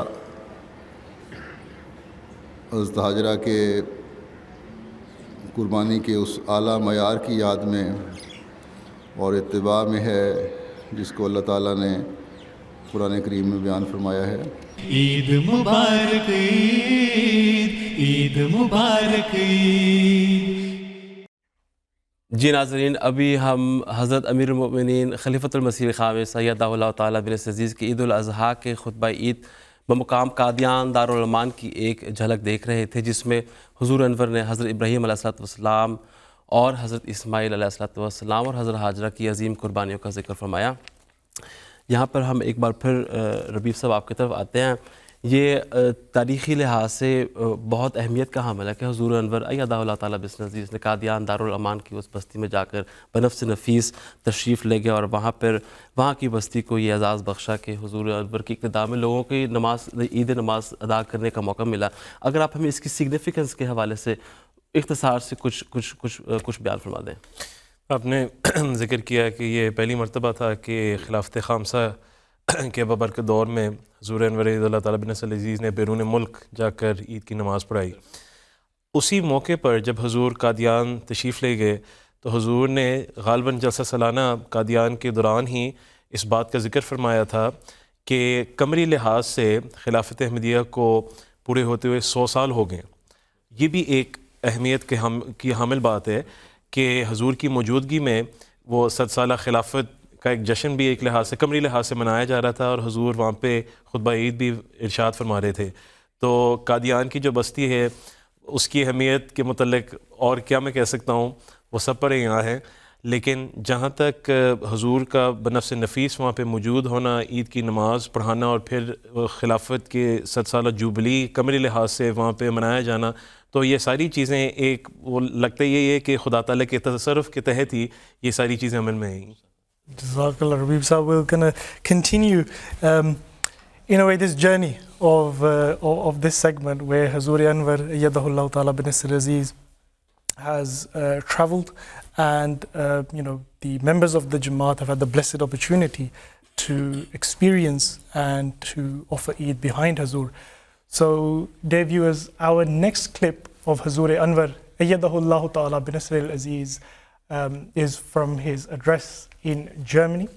حضرت ہاجرہ کے قربانی کے اس اعلیٰ معیار کی یاد میں اور اتباع میں ہے جس کو اللہ تعالیٰ نے قرآن کریم میں بیان فرمایا ہے۔ عید مبارک عید، عید مبارک عید۔ جی ناظرین، ابھی ہم حضرت امیر المؤمنین خلیفۃ المسیح الخامس ایدہ اللہ تعالیٰ بنصر العزیز کی عید الاضحیٰ کے خطبہ عید بمقام قادیان دارالایمان کی ایک جھلک دیکھ رہے تھے، جس میں حضور انور نے حضرت ابراہیم علیہ السلام اور حضرت اسماعیل علیہ السلام اور حضرت ہاجرہ کی عظیم قربانیوں کا ذکر فرمایا۔ یہاں پر ہم ایک بار پھر ربیع صاحب آپ کی طرف آتے ہیں۔ یہ تاریخی لحاظ سے بہت اہمیت کا حامل ہے کہ حضور انور ایدہ اللہ تعالیٰ بنصر العزیز نے قادیان دارالایمان کی اس بستی میں جا کر بنفس نفیس تشریف لے گئے، اور وہاں کی بستی کو یہ اعزاز بخشا کہ حضور انور کی اقتداء میں لوگوں کی عید نماز ادا کرنے کا موقع ملا۔ اگر آپ ہمیں اس کی سگنیفیکنس کے حوالے سے اختصار سے کچھ بیان فرما دیں۔ آپ نے ذکر کیا کہ یہ پہلی مرتبہ تھا کہ خلافت خامسہ کے بابرکت دور میں حضور انور ایدہ اللہ تعالیٰ بنصر العزیز نے بیرون ملک جا کر عید کی نماز پڑھائی۔ اسی موقع پر جب حضور قادیان تشریف لے گئے تو حضور نے غالباً جلسہ سالانہ قادیان کے دوران ہی اس بات کا ذکر فرمایا تھا کہ قمری لحاظ سے خلافت احمدیہ کو پورے ہوتے ہوئے 100 سال ہو گئے۔ یہ بھی ایک اہمیت کی حامل بات ہے کہ حضور کی موجودگی میں وہ 100 سالہ خلافت کا ایک جشن بھی ایک لحاظ سے قمری لحاظ سے منایا جا رہا تھا، اور حضور وہاں پہ خطبہ عید بھی ارشاد فرما رہے تھے۔ تو قادیان کی جو بستی ہے اس کی اہمیت کے متعلق اور کیا میں کہہ سکتا ہوں، وہ سب پر یہاں ہے، لیکن جہاں تک حضور کا بنفس نفیس وہاں پہ موجود ہونا، عید کی نماز پڑھانا اور پھر خلافت کے 100 سالہ جوبلی قمری لحاظ سے وہاں پہ منایا جانا، تو یہ ساری چیزیں ایک وہ لگتا یہی ہے کہ خدا تعالیٰ کے تصرف کے تحت ہی یہ ساری چیزیں عمل میں ہیں۔ Jazakallah, Rabib Sahab, we're going to continue in a way this journey of this segment where Hazur Anwar Ayyadahullah Ta'ala Bnasir Aziz has traveled, and the members of the Jamaat have had the blessed opportunity to experience and to offer Eid behind Hazur. So dear viewers, our next clip of Hazur Anwar Ayyadahullah Ta'ala Bnasir Aziz is from his address in Germany.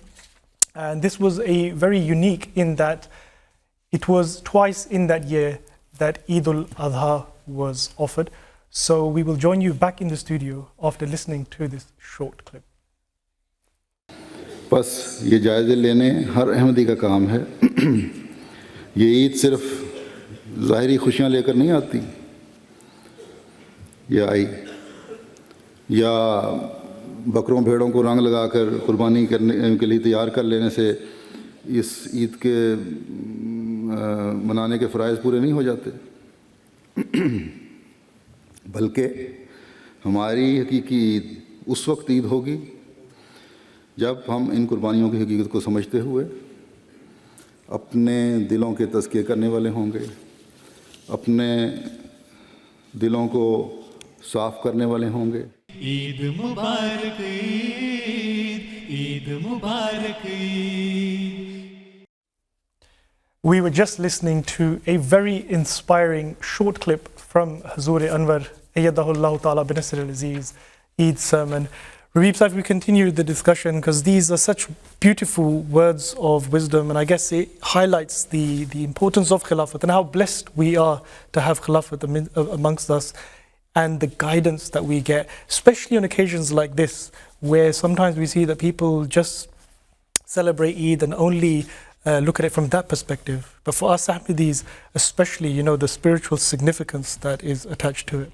And this was a very unique in that it was twice in that year that Eid al-Adha was offered. So we will join you back in the studio after listening to this short clip. بس یہ جائزے لینے ہر احمدی کا کام ہے. یہ عید صرف ظاہری خوشیاں لے کر نہیں آتی یا بکروں بھیڑوں کو رنگ لگا کر قربانی کرنے کے لیے تیار کر لینے سے اس عید کے منانے کے فرائض پورے نہیں ہو جاتے، بلکہ ہماری حقیقی عید اس وقت عید ہوگی جب ہم ان قربانیوں کی حقیقت کو سمجھتے ہوئے اپنے دلوں کے تزکیے کرنے والے ہوں گے، اپنے دلوں کو صاف کرنے والے ہوں گے. عید مبارک عید، عید مبارک عید. We were just listening to a very inspiring short clip from Hazur Anwar Ayyadahullah Ta'ala bin Nasr al-Aziz Eid sermon. Rabeeb Sahib, we continue the discussion because these are such beautiful words of wisdom, and I guess it highlights the importance of Khilafat and how blessed we are to have Khilafat amongst us and the guidance that we get, especially on occasions like this where sometimes we see that people just celebrate Eid and only look at it from that perspective. But for us Ahmadis especially, you know, the spiritual significance that is attached to it.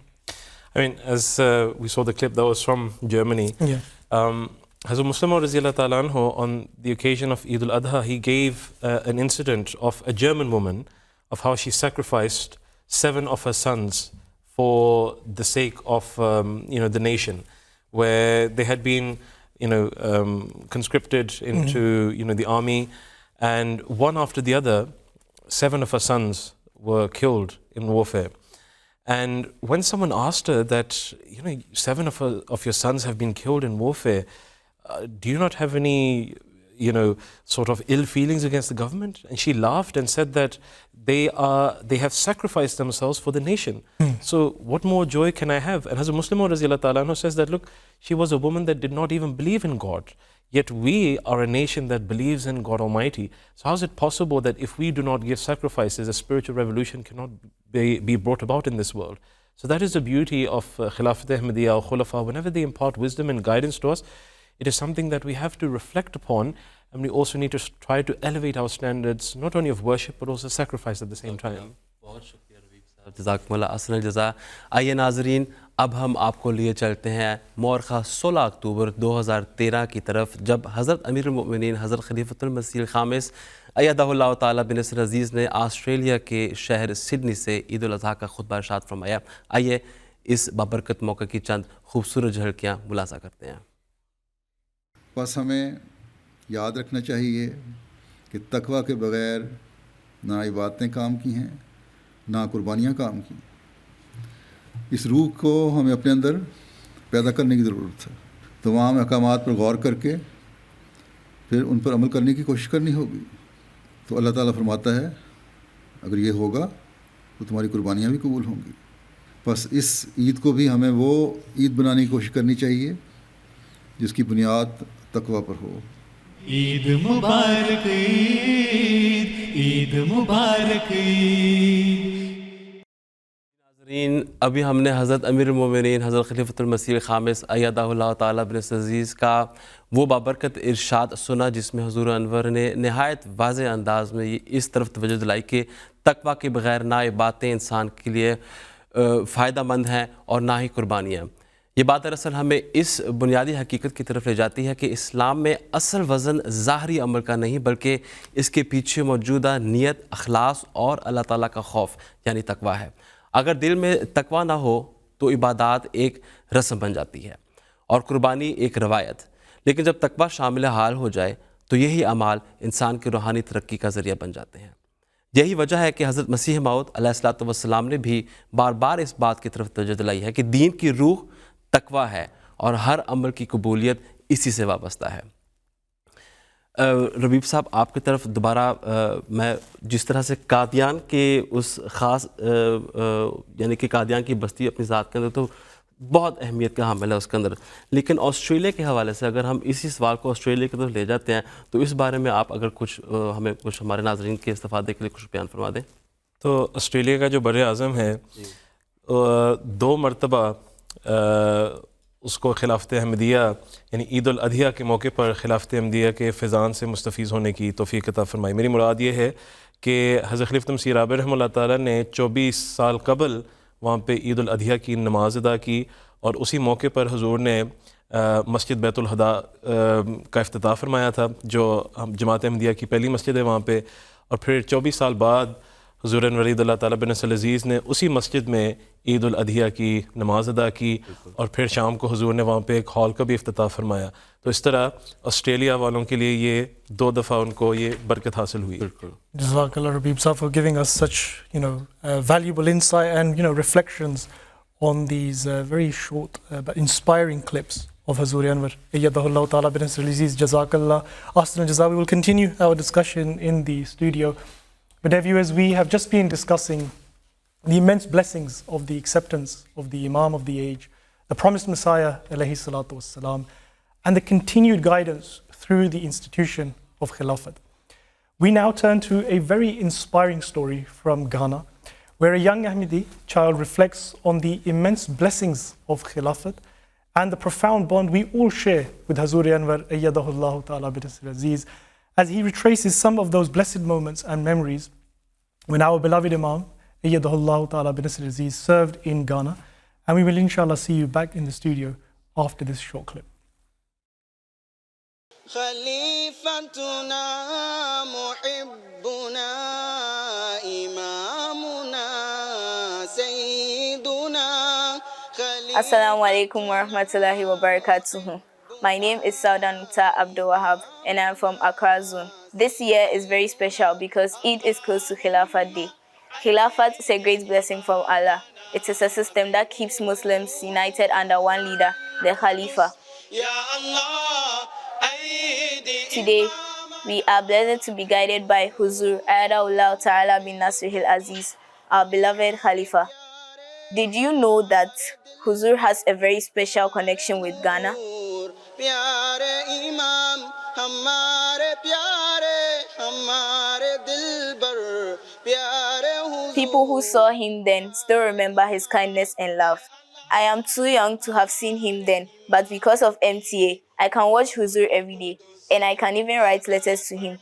I mean, as we saw the clip that was from Germany, Yeah. Hazrat Muslim Maud Radhiyallahu Ta'ala Anhu, on the occasion of Eid al-Adha, he gave an incident of a German woman, of how she sacrificed 7 of her sons for the sake of the nation, where they had been conscripted into the army, and one after the other 7 of her sons were killed in warfare. And when someone asked her that 7 of your sons have been killed in warfare, do you not have any sort of ill feelings against the government? And she laughed and said that they have sacrificed themselves for the nation. So what more joy can I have? And Hazrat Muslim Maud Radhiyallahu Ta'ala Anhu says that, look, she was a woman that did not even believe in God, yet we are a nation that believes in God Almighty. So how is it possible that if we do not give sacrifices, a spiritual revolution cannot be brought about in this world? So that is the beauty of Khilafat Ahmadiyya or Khulafa. Whenever they impart wisdom and guidance to us, it is something that we have to reflect upon, and we also need to try to elevate our standards, not only of worship, but also sacrifice at the same time. بہت شکریہ ربیب صاحب، جزاکم اللہ احسن الجزا. آئیے ناظرین، اب ہم آپ کو لیے چلتے ہیں مورخہ 16 اکتوبر 2013 کی طرف، جب حضرت امیر المؤمنین حضرت خلیفۃ المسیح الخامس ایدہ اللہ تعالیٰ بن نصر عزیز نے آسٹریلیا کے شہر سڈنی سے عید الاضحیٰ کا خطبہ ارشاد فرمایا. آئیے اس بابرکت موقع کی چند خوبصورت جھلکیاں ملاحظہ کرتے ہیں. بس ہمیں یاد رکھنا چاہیے کہ تقویٰ کے بغیر نہ عبادتیں کام کی ہیں، نہ قربانیاں کام کی. اس روح کو ہمیں اپنے اندر پیدا کرنے کی ضرورت ہے. تمام احکامات پر غور کر کے پھر ان پر عمل کرنے کی کوشش کرنی ہوگی. تو اللہ تعالیٰ فرماتا ہے اگر یہ ہوگا تو تمہاری قربانیاں بھی قبول ہوں گی. بس اس عید کو بھی ہمیں وہ عید بنانے کی کوشش کرنی چاہیے جس کی بنیاد تقویٰ پر ہو. عید مبارک عید، عید مبارک عید. ناظرین، ابھی ہم نے حضرت امیر المومنین حضرت خلیفۃ المسیح الخامس ایدہ اللہ تعالیٰ بن نصر عزیز کا وہ بابرکت ارشاد سنا جس میں حضور انور نے نہایت واضح انداز میں اس طرف توجہ دلائی کہ تقویٰ کے بغیر نہ باتیں انسان کے لیے فائدہ مند ہیں اور نہ ہی قربانیاں. یہ بات دراصل ہمیں اس بنیادی حقیقت کی طرف لے جاتی ہے کہ اسلام میں اصل وزن ظاہری عمل کا نہیں بلکہ اس کے پیچھے موجودہ نیت، اخلاص اور اللہ تعالیٰ کا خوف یعنی تقویٰ ہے. اگر دل میں تقویٰ نہ ہو تو عبادات ایک رسم بن جاتی ہے اور قربانی ایک روایت. لیکن جب تقویٰ شامل حال ہو جائے تو یہی اعمال انسان کی روحانی ترقی کا ذریعہ بن جاتے ہیں. یہی وجہ ہے کہ حضرت مسیح موعود علیہ الصلوۃ والسلام نے بھی بار بار اس بات کی طرف توجہ دلائی ہے کہ دین کی روح تقویٰ ہے اور ہر عمل کی قبولیت اسی سے وابستہ ہے. ربیب صاحب، آپ کی طرف دوبارہ میں جس طرح سے قادیان کے اس خاص یعنی کہ قادیان کی بستی اپنی ذات کے اندر تو بہت اہمیت کا حامل ہے اس کے اندر. لیکن آسٹریلیا کے حوالے سے اگر ہم اسی سوال کو آسٹریلیا کی طرف لے جاتے ہیں تو اس بارے میں آپ اگر کچھ ہمیں کچھ ہمارے ناظرین کے استفادے کے لیے کچھ بیان فرما دیں. تو آسٹریلیا کا جو بر اعظم ہے 2 مرتبہ اس کو خلافت احمدیہ یعنی عید الاضحیٰ کے موقع پر خلافت احمدیہ کے فیضان سے مستفیض ہونے کی توفیق عطا فرمائی. میری مراد یہ ہے کہ حضرت خلیفۃ مسیح رابع رحمہ اللہ تعالیٰ نے 24 سال قبل وہاں پہ عید الاضحیٰ کی نماز ادا کی اور اسی موقع پر حضور نے مسجد بیت الہدا کا افتتاح فرمایا تھا جو جماعت احمدیہ کی پہلی مسجد ہے وہاں پہ. اور پھر 24 سال بعد حضور انور عید اللہ تعالیٰ بن نصر العزیز نے اسی مسجد میں عید الاضحیٰ کی نماز ادا کی اور پھر شام کو حضور نے وہاں پہ ایک ہال کا بھی افتتاح فرمایا. تو اس طرح آسٹریلیا والوں کے لیے یہ 2 دفعہ ان کو یہ برکت حاصل ہوئی. Jazakallah Rabib Sahab for giving us such, valuable insight and, reflections on these very short but inspiring clips of Hazur Anwar Ayyadahullah Ta'ala bin Nasr al-Aziz. Jazakallah. Ahsan al-Jaza. We will continue our discussion in the studio. But dear viewers, we have just been discussing the immense blessings of the acceptance of the Imam of the age, the promised Messiah alayhi salatu wassalam, and the continued guidance through the institution of Khilafat. We now turn to a very inspiring story from Ghana, where a young Ahmadi child reflects on the immense blessings of Khilafat and the profound bond we all share with Hazur Anwar Ayyadahullah Ta'ala bin Nasr al-Aziz, as he retraces some of those blessed moments and memories when our beloved Imam Ayyadahullah Ta'ala bin Nasr al-Aziz served in Ghana. And we will inshallah see you back in the studio after this short clip. خليفتنا محبنا إمامنا سيدنا. Assalamu alaikum wa rahmatullahi wa barakatuhu. My name is Saudanuta Abdul Wahab and I'm from Accra Zone. This year is very special because Eid is close to Khilafat Day. Khilafat is a great blessing from Allah. It is a system that keeps Muslims united under one leader, the Khalifa. Today, we are blessed to be guided by Huzur Ayadahullah Ta'ala bin Nasr al-Aziz, our beloved Khalifa. Did you know that Huzur has a very special connection with Ghana? People who saw him then still remember his kindness and love. I am too young to have seen him then, but because of MTA, I can watch Huzur every day, and I can even write letters to him.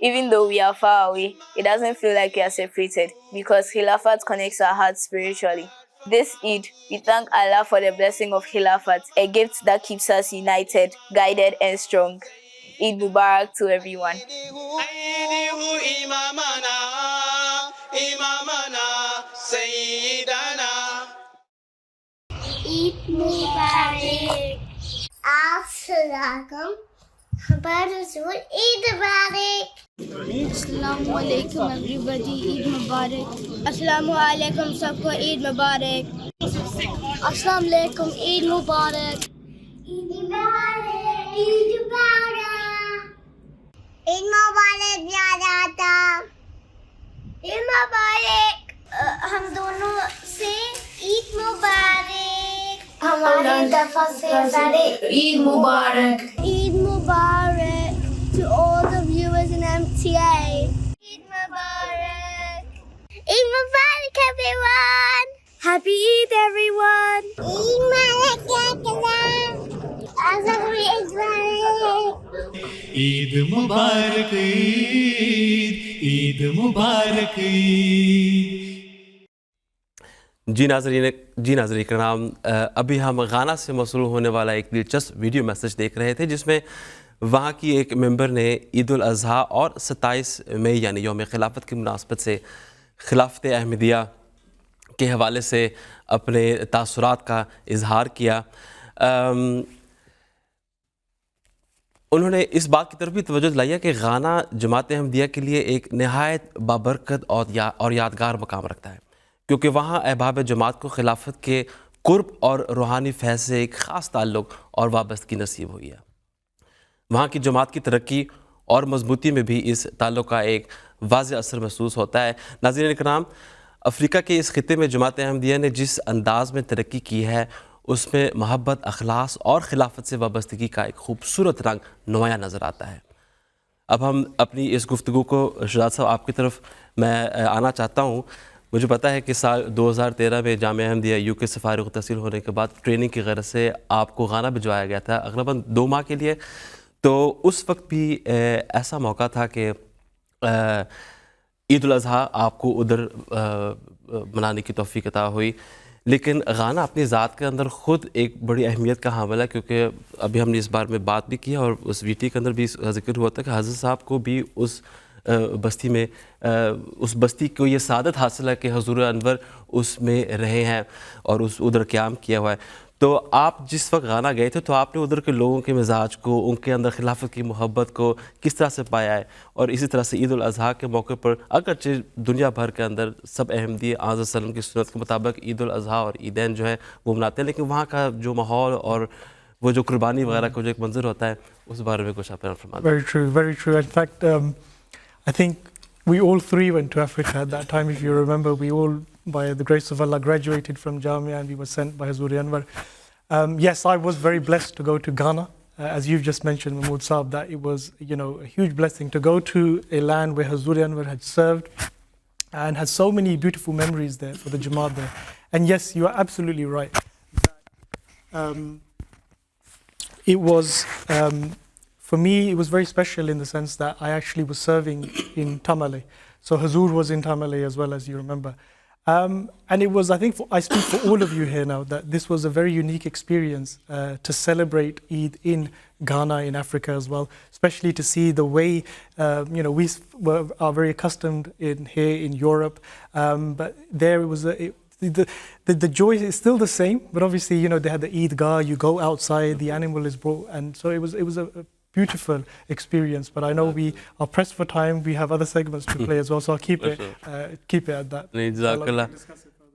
Even though we are far away, it doesn't feel like we are separated, because Khilafat connects our hearts spiritually. This Eid, we thank Allah for the blessing of Khilafat, a gift that keeps us united, guided and strong. Eid Mubarak to everyone. Eid Mubarak. Assalamualaikum. Barzul Eid Mubarak. Assalamu alaikum everybody, Eid Mubarak. Assalamu alaikum sabko Eid Mubarak. Assalamu alaikum Eid Mubarak. Eid Mubarak. Eid Mubarak. Eid Mubarak ज़्यादा. Eid Mubarak. हम दोनों से Eid Mubarak. हमारे दफा से सारे Eid Mubarak. Eid Mubarak to all the viewers in MTA. Eid Mubarak. Eid Mubarak, everyone. Happy Eid, everyone. Eid Mubarak. Eid Mubarak, Eid Mubarak. جی ناظرین کرام، ابھی ہم غانا سے موصول ہونے والا ایک دلچسپ ویڈیو میسج دیکھ رہے تھے جس میں وہاں کی ایک ممبر نے عید الاضحیٰ اور 27 مئی یعنی یوم خلافت کی مناسبت سے خلافت احمدیہ کے حوالے سے اپنے تاثرات کا اظہار کیا. انہوں نے اس بات کی طرف بھی توجہ دلائی کہ غانا جماعت احمدیہ کے لیے ایک نہایت بابرکت اور یادگار مقام رکھتا ہے، کیونکہ وہاں احباب جماعت کو خلافت کے قرب اور روحانی فیض سے ایک خاص تعلق اور وابستگی نصیب ہوئی ہے. وہاں کی جماعت کی ترقی اور مضبوطی میں بھی اس تعلق کا ایک واضح اثر محسوس ہوتا ہے. ناظرین کرام، افریقہ کے اس خطے میں جماعت احمدیہ نے جس انداز میں ترقی کی ہے اس میں محبت، اخلاص اور خلافت سے وابستگی کا ایک خوبصورت رنگ نمایاں نظر آتا ہے۔ اب ہم اپنی اس گفتگو کو شہزاد صاحب آپ کی طرف میں آنا چاہتا ہوں۔ مجھے پتہ ہے کہ سال 2013 میں جامعہ احمدیہ یو کے سے فارغ التحصیل ہونے کے بعد ٹریننگ کی غرض سے آپ کو غانا بھجوایا گیا تھا اغلباً 2 ماہ کے لیے، تو اس وقت بھی ایسا موقع تھا کہ عید الاضحیٰ آپ کو ادھر منانے کی توفیق عطا ہوئی، لیکن غانا اپنی ذات کے اندر خود ایک بڑی اہمیت کا حامل ہے، کیونکہ ابھی ہم نے اس بارے میں بات بھی کی اور اس ویٹی کے اندر بھی اس کا ذکر ہوا تھا کہ حضرت صاحب کو بھی اس بستی میں اس بستی کو یہ سعادت حاصل ہے کہ حضور انور اس میں رہے ہیں اور اس ادھر قیام کیا ہوا ہے۔ تو آپ جس وقت غانا گئے تھے تو آپ نے ادھر کے لوگوں کے مزاج کو، ان کے اندر خلافت کی محبت کو کس طرح سے پایا ہے؟ اور اسی طرح سے عید الاضحیٰ کے موقع پر اگرچہ دنیا بھر کے اندر سب احمدی آن صلی اللہ علیہ وسلم کی سنت کے مطابق عید الاضحیٰ اور عیدین جو ہے وہ مناتے ہیں، لیکن وہاں کا جو ماحول اور وہ جو قربانی وغیرہ کا جو ایک منظر ہوتا ہے اس بارے میں کچھ آپ نے فرما دیں۔ Very true, very true. In fact, I think we all 3 went to Africa at that time. If you remember, we all, by the grace of Allah, graduated from Jamia and we were sent by Hazur Anwar. Yes, I was very blessed to go to Ghana. As you've just mentioned, Mahmood Saab, that it was, a huge blessing to go to a land where Hazur Anwar had served and has so many beautiful memories there for the Jamaat there. And yes, you are absolutely right. It was, for me, it was very special in the sense that I actually was serving in Tamale. So Hazur was in Tamale as well, as you remember. And it was, I think, I speak for all of you here now, that this was a very unique experience to celebrate Eid in Ghana, in Africa as well, especially to see the way, we are very accustomed here in Europe, but there it was the joy is still the same, but obviously, they had the Eidgah, you go outside, the animal is brought, and so it was a beautiful experience. But I know we are pressed for time, we have other segments to play as well, so I'll keep it at that. جزاک اللہ،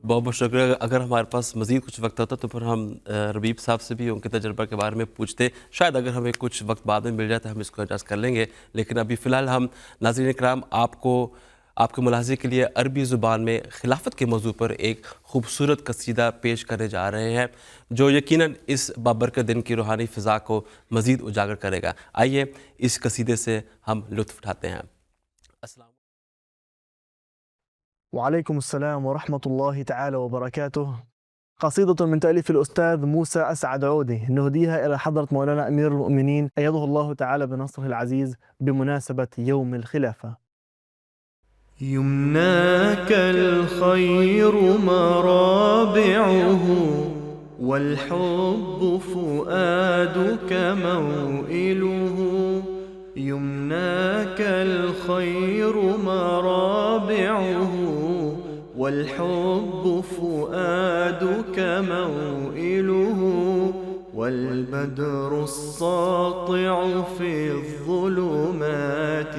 بہت بہت شکریہ۔ اگر ہمارے پاس مزید کچھ وقت ہوتا تو پھر ہم ربیب صاحب سے بھی ان کے تجربہ کے بارے میں پوچھتے، شاید اگر ہمیں کچھ وقت بعد میں مل جائے تو ہم اس کو ایڈجسٹ کر لیں گے، لیکن ابھی فی الحال ہم ناظرین کرام آپ کے ملاحظے کے لیے عربی زبان میں خلافت کے موضوع پر ایک خوبصورت قصیدہ پیش کرنے جا رہے ہیں جو یقیناً اس بابرکت دن کی روحانی فضا کو مزید اجاگر کرے گا۔ آئیے اس قصیدے سے ہم لطف اٹھاتے ہیں۔ السلام وعليكم السلام ورحمة الله تعالى وبركاته. قصيدة من تأليف الأستاذ موسى أسعد عودي نهديها إلى حضرة مولانا أمير المؤمنين أيده الله تعالى بنصره العزيز بمناسبة يوم الخلافة. يمناك الخير مرابعه والحب فؤادك موئله، يمناك الخير مرابعه والحب فؤادك موئله، والبدر الساطع في الظلمات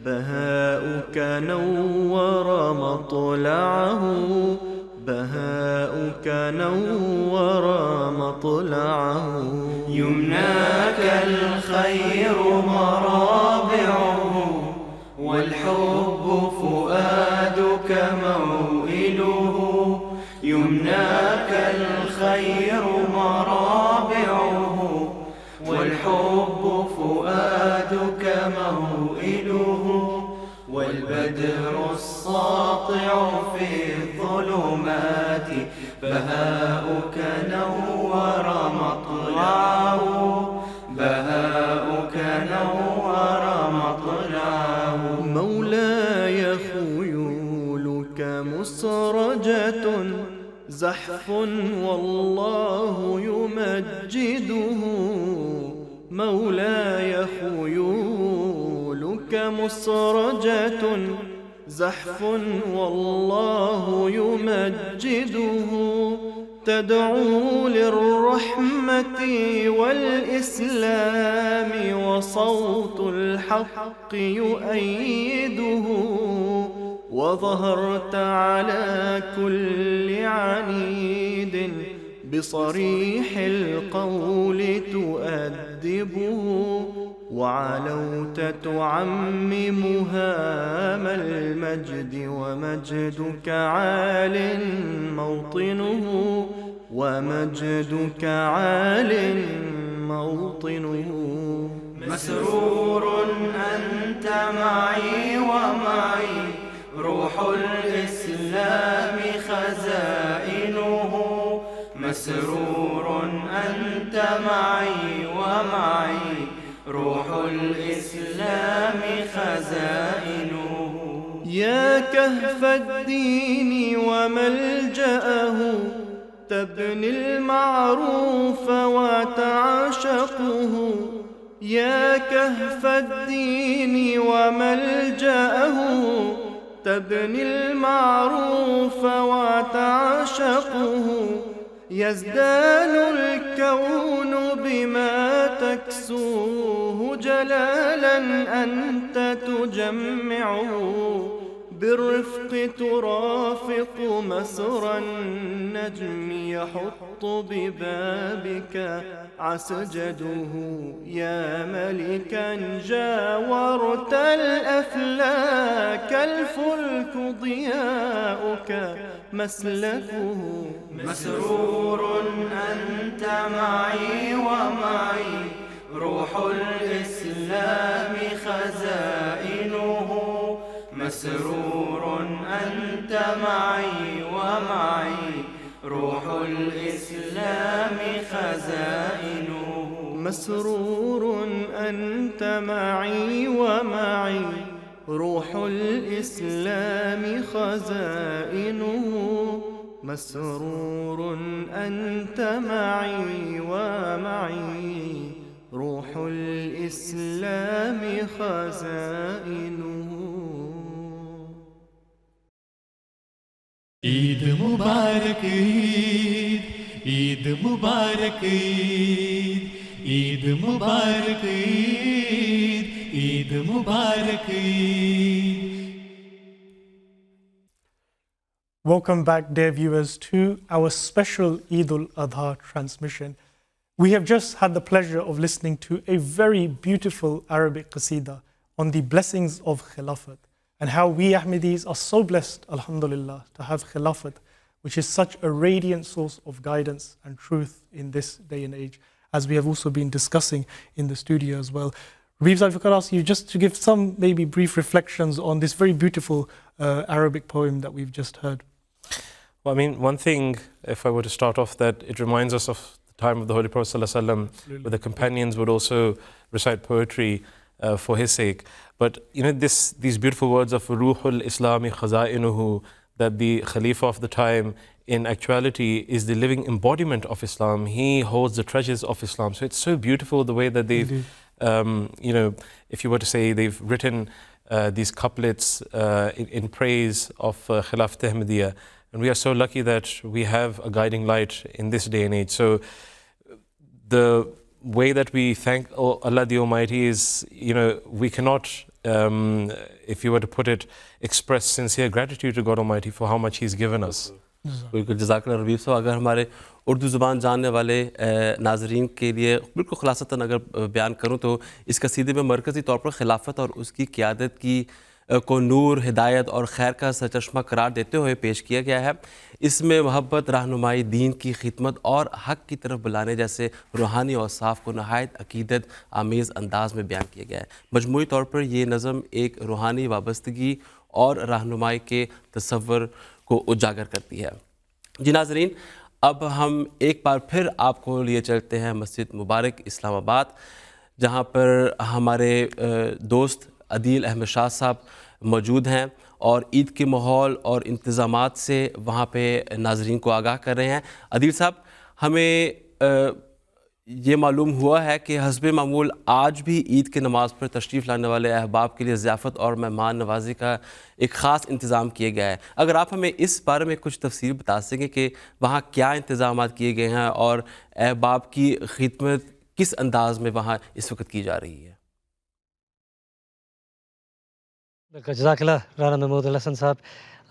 بهاؤك نور مطلعه، بهاؤك نور مطلعه. يمناك الخير مرابعه والحب فؤادك موئله، يمناك الخير مرابعه والحب فؤادك موئله، والبدر الساطع في الظلمات بهاؤك نور مطلعه، بهاؤك نور مطلعه. مولاي خيولك مسرجة زحف والله يمجده، مولاي خيولك مسرجة زحف والله يمجده، تدعو للرحمة والإسلام وصوت الحق يؤيده، وظهرت على كل عنيد بصريح القول تؤدبه وعلوت تعمم هام المجد ومجدك عال موطنه ومجدك عال موطنه مسرور أنت معي ومعي روح الإسلام خزائنه مسرور أنت معي ومعي روح الإسلام خزائنه يا كهف الدين وملجأه تبني المعروف وتعشقه يا كهف الدين وملجأه تبني المعروف وتعشقه يزدان الكون بما تكسوه جلالا أنت تجمعه بالرفق ترافق مسرى النجم يحط ببابك عسجده يا ملكا جاورت الأفلاك الفلك ضياؤك مسلكه مسرور أنت معي ومعي روح الإسلام خزائنه مسرور أنت معي ومعي روح الإسلام خزائنه مسرور أنت معي ومعي روح الإسلام خزائنه مسرور أنت معي ومعي روح الإسلام خزائنه عید مبارک عید عید مبارک عید عید مبارک عید عید مبارک عید. Welcome back, dear viewers, to our special Eid al-Adha transmission. We have just had the pleasure of listening to a very beautiful Arabic qasida on the blessings of Khilafat and how we Ahmadis are so blessed, alhamdulillah, to have Khilafat, which is such a radiant source of guidance and truth in this day and age, as we have also been discussing in the studio as well. Rabiz, if I could ask you just to give some maybe brief reflections on this very beautiful Arabic poem that we've just heard. Well, I mean, one thing, if I were to start off, that it reminds us of the time of the Holy Prophet ﷺ, where the companions would also recite poetry for his sake. But you know, these beautiful words of Ruhul Islami Khazainuhu, that the Khalifa of the time in actuality is the living embodiment of Islam. He holds the treasures of Islam. So it's so beautiful the way that they've, you know, if you were to say they've written these couplets in praise of Khilafat Ahmadiyya. And we are so lucky that we have a guiding light in this day and age. So the way that we thank Allah the Almighty is, you know, we cannot, if you were to put it, express sincere gratitude to God Almighty for how much He's given us. بالکل جزاکاللہ ربیب صاحب. اگر ہمارے اردو زبان جاننے والے ناظرین کے لیے بالکل خلاصتاً اگر بیان کروں تو اس قصیدے میں مرکزی طور پر خلافت اور اس کی قیادت کی کو نور، ہدایت اور خیر کا سرچشمہ قرار دیتے ہوئے پیش کیا گیا ہے. اس میں محبت، رہنمائی، دین کی خدمت اور حق کی طرف بلانے جیسے روحانی اوصاف کو نہایت عقیدت آمیز انداز میں بیان کیا گیا ہے. مجموعی طور پر یہ نظم ایک روحانی وابستگی اور رہنمائی کے تصور کو اجاگر کرتی ہے. جی ناظرین، اب ہم ایک بار پھر آپ کو لیے چلتے ہیں مسجد مبارک اسلام آباد، جہاں پر ہمارے دوست عدیل احمد شاہ صاحب موجود ہیں اور عید کے ماحول اور انتظامات سے وہاں پہ ناظرین کو آگاہ کر رہے ہیں. عدیل صاحب، ہمیں یہ معلوم ہوا ہے کہ حسب معمول آج بھی عید کی نماز پر تشریف لانے والے احباب کے لیے ضیافت اور مہمان نوازی کا ایک خاص انتظام کیے گیا ہے. اگر آپ ہمیں اس بارے میں کچھ تفصیل بتا سکیں کہ وہاں کیا انتظامات کیے گئے ہیں اور احباب کی خدمت کس انداز میں وہاں اس وقت کی جا رہی ہے. جزاک اللہ رانا محمود الحسن صاحب.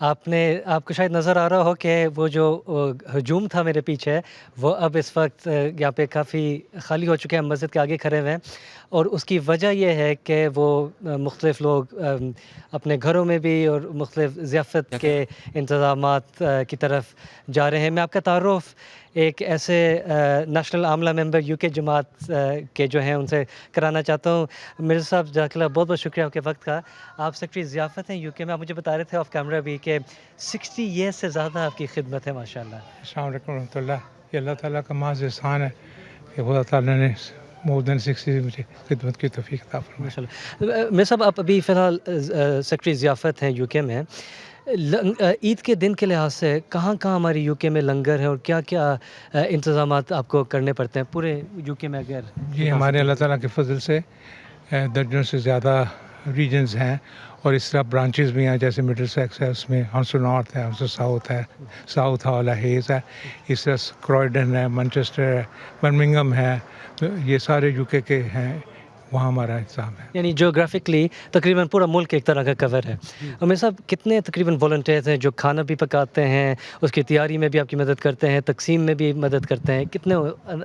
आपको शायद नज़र आ रहा हो कि वो जो हजूम था मेरे पीछे, वो अब इस वक्त यहाँ पे काफ़ी खाली हो चुके हैं, मस्जिद के आगे खड़े हुए हैं। और उसकी वजह ये है कि वो मुख्तलिफ़ लोग अपने घरों में भी और मुख्तलिफ़ ज़ियाफ़त के इंतज़ामात की तरफ जा रहे हैं। मैं आपका तारुफ़ एक ऐसे नेशनल आमला मेंबर यूके जमात के जो हैं उनसे कराना चाहता हूँ। मिर्ज़ा साहब जज़ाकल्लाह, बहुत बहुत शुक्रिया आपके वक्त का। आप सेक्रेटरी ज़ियाफ़त हैं यूके में, आप मुझे बता रहे थे ऑफ कैमरा भी कि 60 ईयर्स से ज़्यादा आपकी खिदमत है माशाल्लाह। अस्सलाम वालेकुम रहमतुल्लाह। ये अल्लाह ताला का महज़ एहसान है कि खुदा ताला ने मोर देन 60 मुझे खिदमत की तौफ़ीक अता फरमाई। माशाल्लाह। मेरे साहब, आप अभी फ़िलहाल सेक्रेटरी ज़ियाफ़त हैं यूके में। ईद के दिन के लिहाज से कहाँ कहाँ हमारी यूके में लंगर है और क्या क्या इंतज़ामात आपको करने पड़ते हैं पूरे यूके में? अगर जी, हमारे अल्लाह ताला के फजल से दर्जनों से ज़्यादा रीजन्स हैं और इस तरह ब्रांचेस भी हैं, जैसे मिडिल सेक्स है, उसमें हंसो नॉर्थ है, हंसो साउथ है, साउथ हॉल है, हेज़ है, इस तरह क्रॉयडन है, मैनचेस्टर है, बर्मिंघम है, ये सारे यूके के हैं, वहाँ हमारा इंतज़ाम है। यानी जोग्राफिकली तकरीबन पूरा मुल्क एक तरह का कवर है। और मेरे साहब, कितने तकरीबन वॉलंटियर्स हैं जो खाना भी पकाते हैं, उसकी तैयारी में भी आपकी मदद करते हैं, तकसीम में भी मदद करते हैं? कितने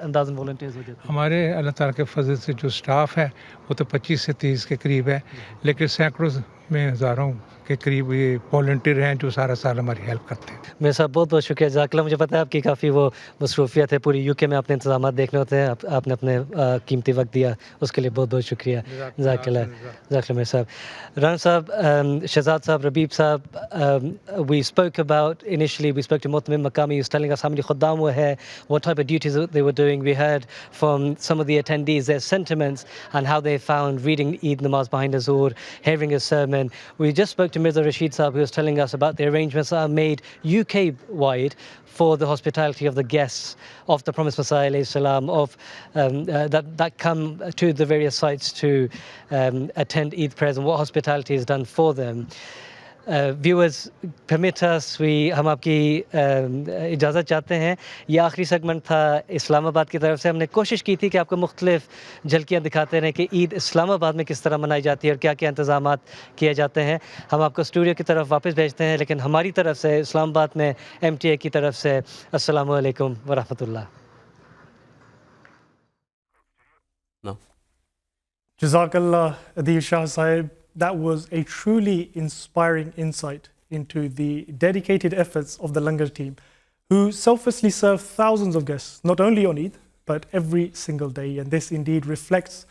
अंदाज़न वॉलंटियर्स हो जाते हैं? हमारे अल्लाह ताला के फजल से जो स्टाफ है वो तो 25 से 30 के करीब है, लेकिन सैकड़ों में हज़ारों के करीब ये वॉलंटियर हैं जो सारा साल हमारी हेल्प करते हैं। मेरे साहब, बहुत बहुत शुक्रिया जज़ाकल्लाह। मुझे पता है आपकी काफ़ी वो मसरूफियत है, पूरी यूके में आपने इंतज़ामात देखने होते हैं, आपने अपने कीमती वक्त दिया, उसके लिए बहुत बहुत शुक्रिया जज़ाकल्लाह। जज़ाकल्लाह मेरे साहब। राना साहब, शहजाद साहब, रबीब साहब, we spoke about initially, we spoke to Mu'tamim Makami, he was telling us how many khuddam were here, what type of duties they were doing. We heard from some of the attendees their sentiments and how they found reading Eid namaz behind the Zuhr, hearing a sermon. We just spoke to Mirza Rashid Saab, who was telling us about the arrangements that are made UK-wide for the hospitality of the guests of the Promised Messiah alayhi salam, of that come to the various sites to attend Eid prayers, and what hospitality is done for them. Viewers, permit us, हम आपकी इजाज़त चाहते हैं। ये आखिरी segment था इस्लामाबाद की तरफ से। हमने कोशिश की थी कि आपको मुख्तलिफ झलकियाँ दिखाते रहें कि ईद इस्लामाबाद में किस तरह मनाई जाती है और क्या क्या इंतज़ामात किए जाते हैं। हम आपको स्टूडियो की तरफ वापस भेजते हैं, लेकिन हमारी तरफ से इस्लामाबाद में MTA की तरफ से अस्सलामु अलैकुम व रहमतुल्लाह। Jazakallah, Adil Shah Sahib. That was a truly inspiring insight into the dedicated efforts of the Langar team, who selflessly serve thousands of guests, not only on Eid, but every single day. And this indeed reflects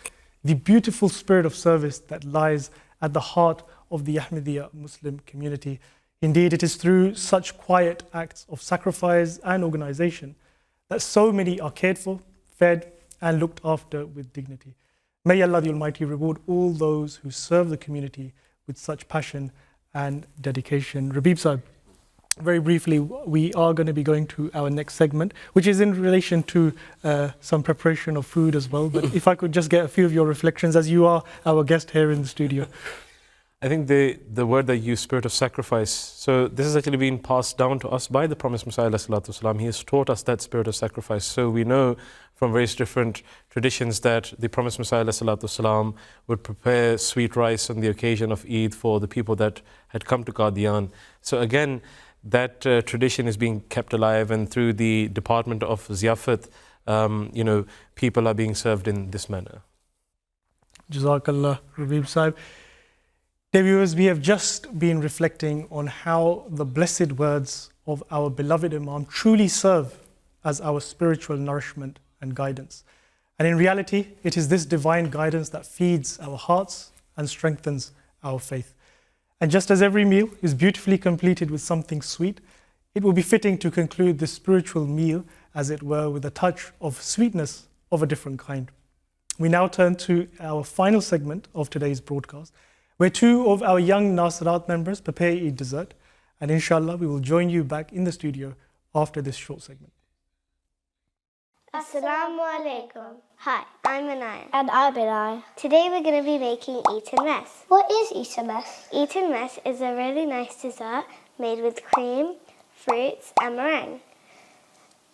the beautiful spirit of service that lies at the heart of the Ahmadiyya Muslim community. Indeed, it is through such quiet acts of sacrifice and organization that so many are cared for, fed, and looked after with dignity. May Allah the Almighty reward all those who serve the community with such passion and dedication. Rabib Sahib, very briefly, we are going to be going to our next segment, which is in relation to some preparation of food as well. But if I could just get a few of your reflections, as you are our guest here in the studio. I think the word that you use, spirit of sacrifice, so this has actually been passed down to us by the Promised Messiah ﷺ. He has taught us that spirit of sacrifice. So we know from various different traditions that the Promised Messiah ﷺ would prepare sweet rice on the occasion of Eid for the people that had come to Qadian. So again, that tradition is being kept alive, and through the Department of Ziyafat, people are being served in this manner. Jazakallah, Rabib Sahib. Dear viewers, we have just been reflecting on how the blessed words of our beloved Imam truly serve as our spiritual nourishment and guidance. And in reality, it is this divine guidance that feeds our hearts and strengthens our faith. And just as every meal is beautifully completed with something sweet, it will be fitting to conclude this spiritual meal, as it were, with a touch of sweetness of a different kind. We now turn to our final segment of today's broadcast, where two of our young Nasirat members prepare Eid dessert, and inshallah we will join you back in the studio after this short segment. Assalamu alaikum. Hi, I'm Anaya. And I'm Anaya. Today we're going to be making Eton Mess. What is Eton Mess? Eton Mess is a really nice dessert made with cream, fruits and meringue.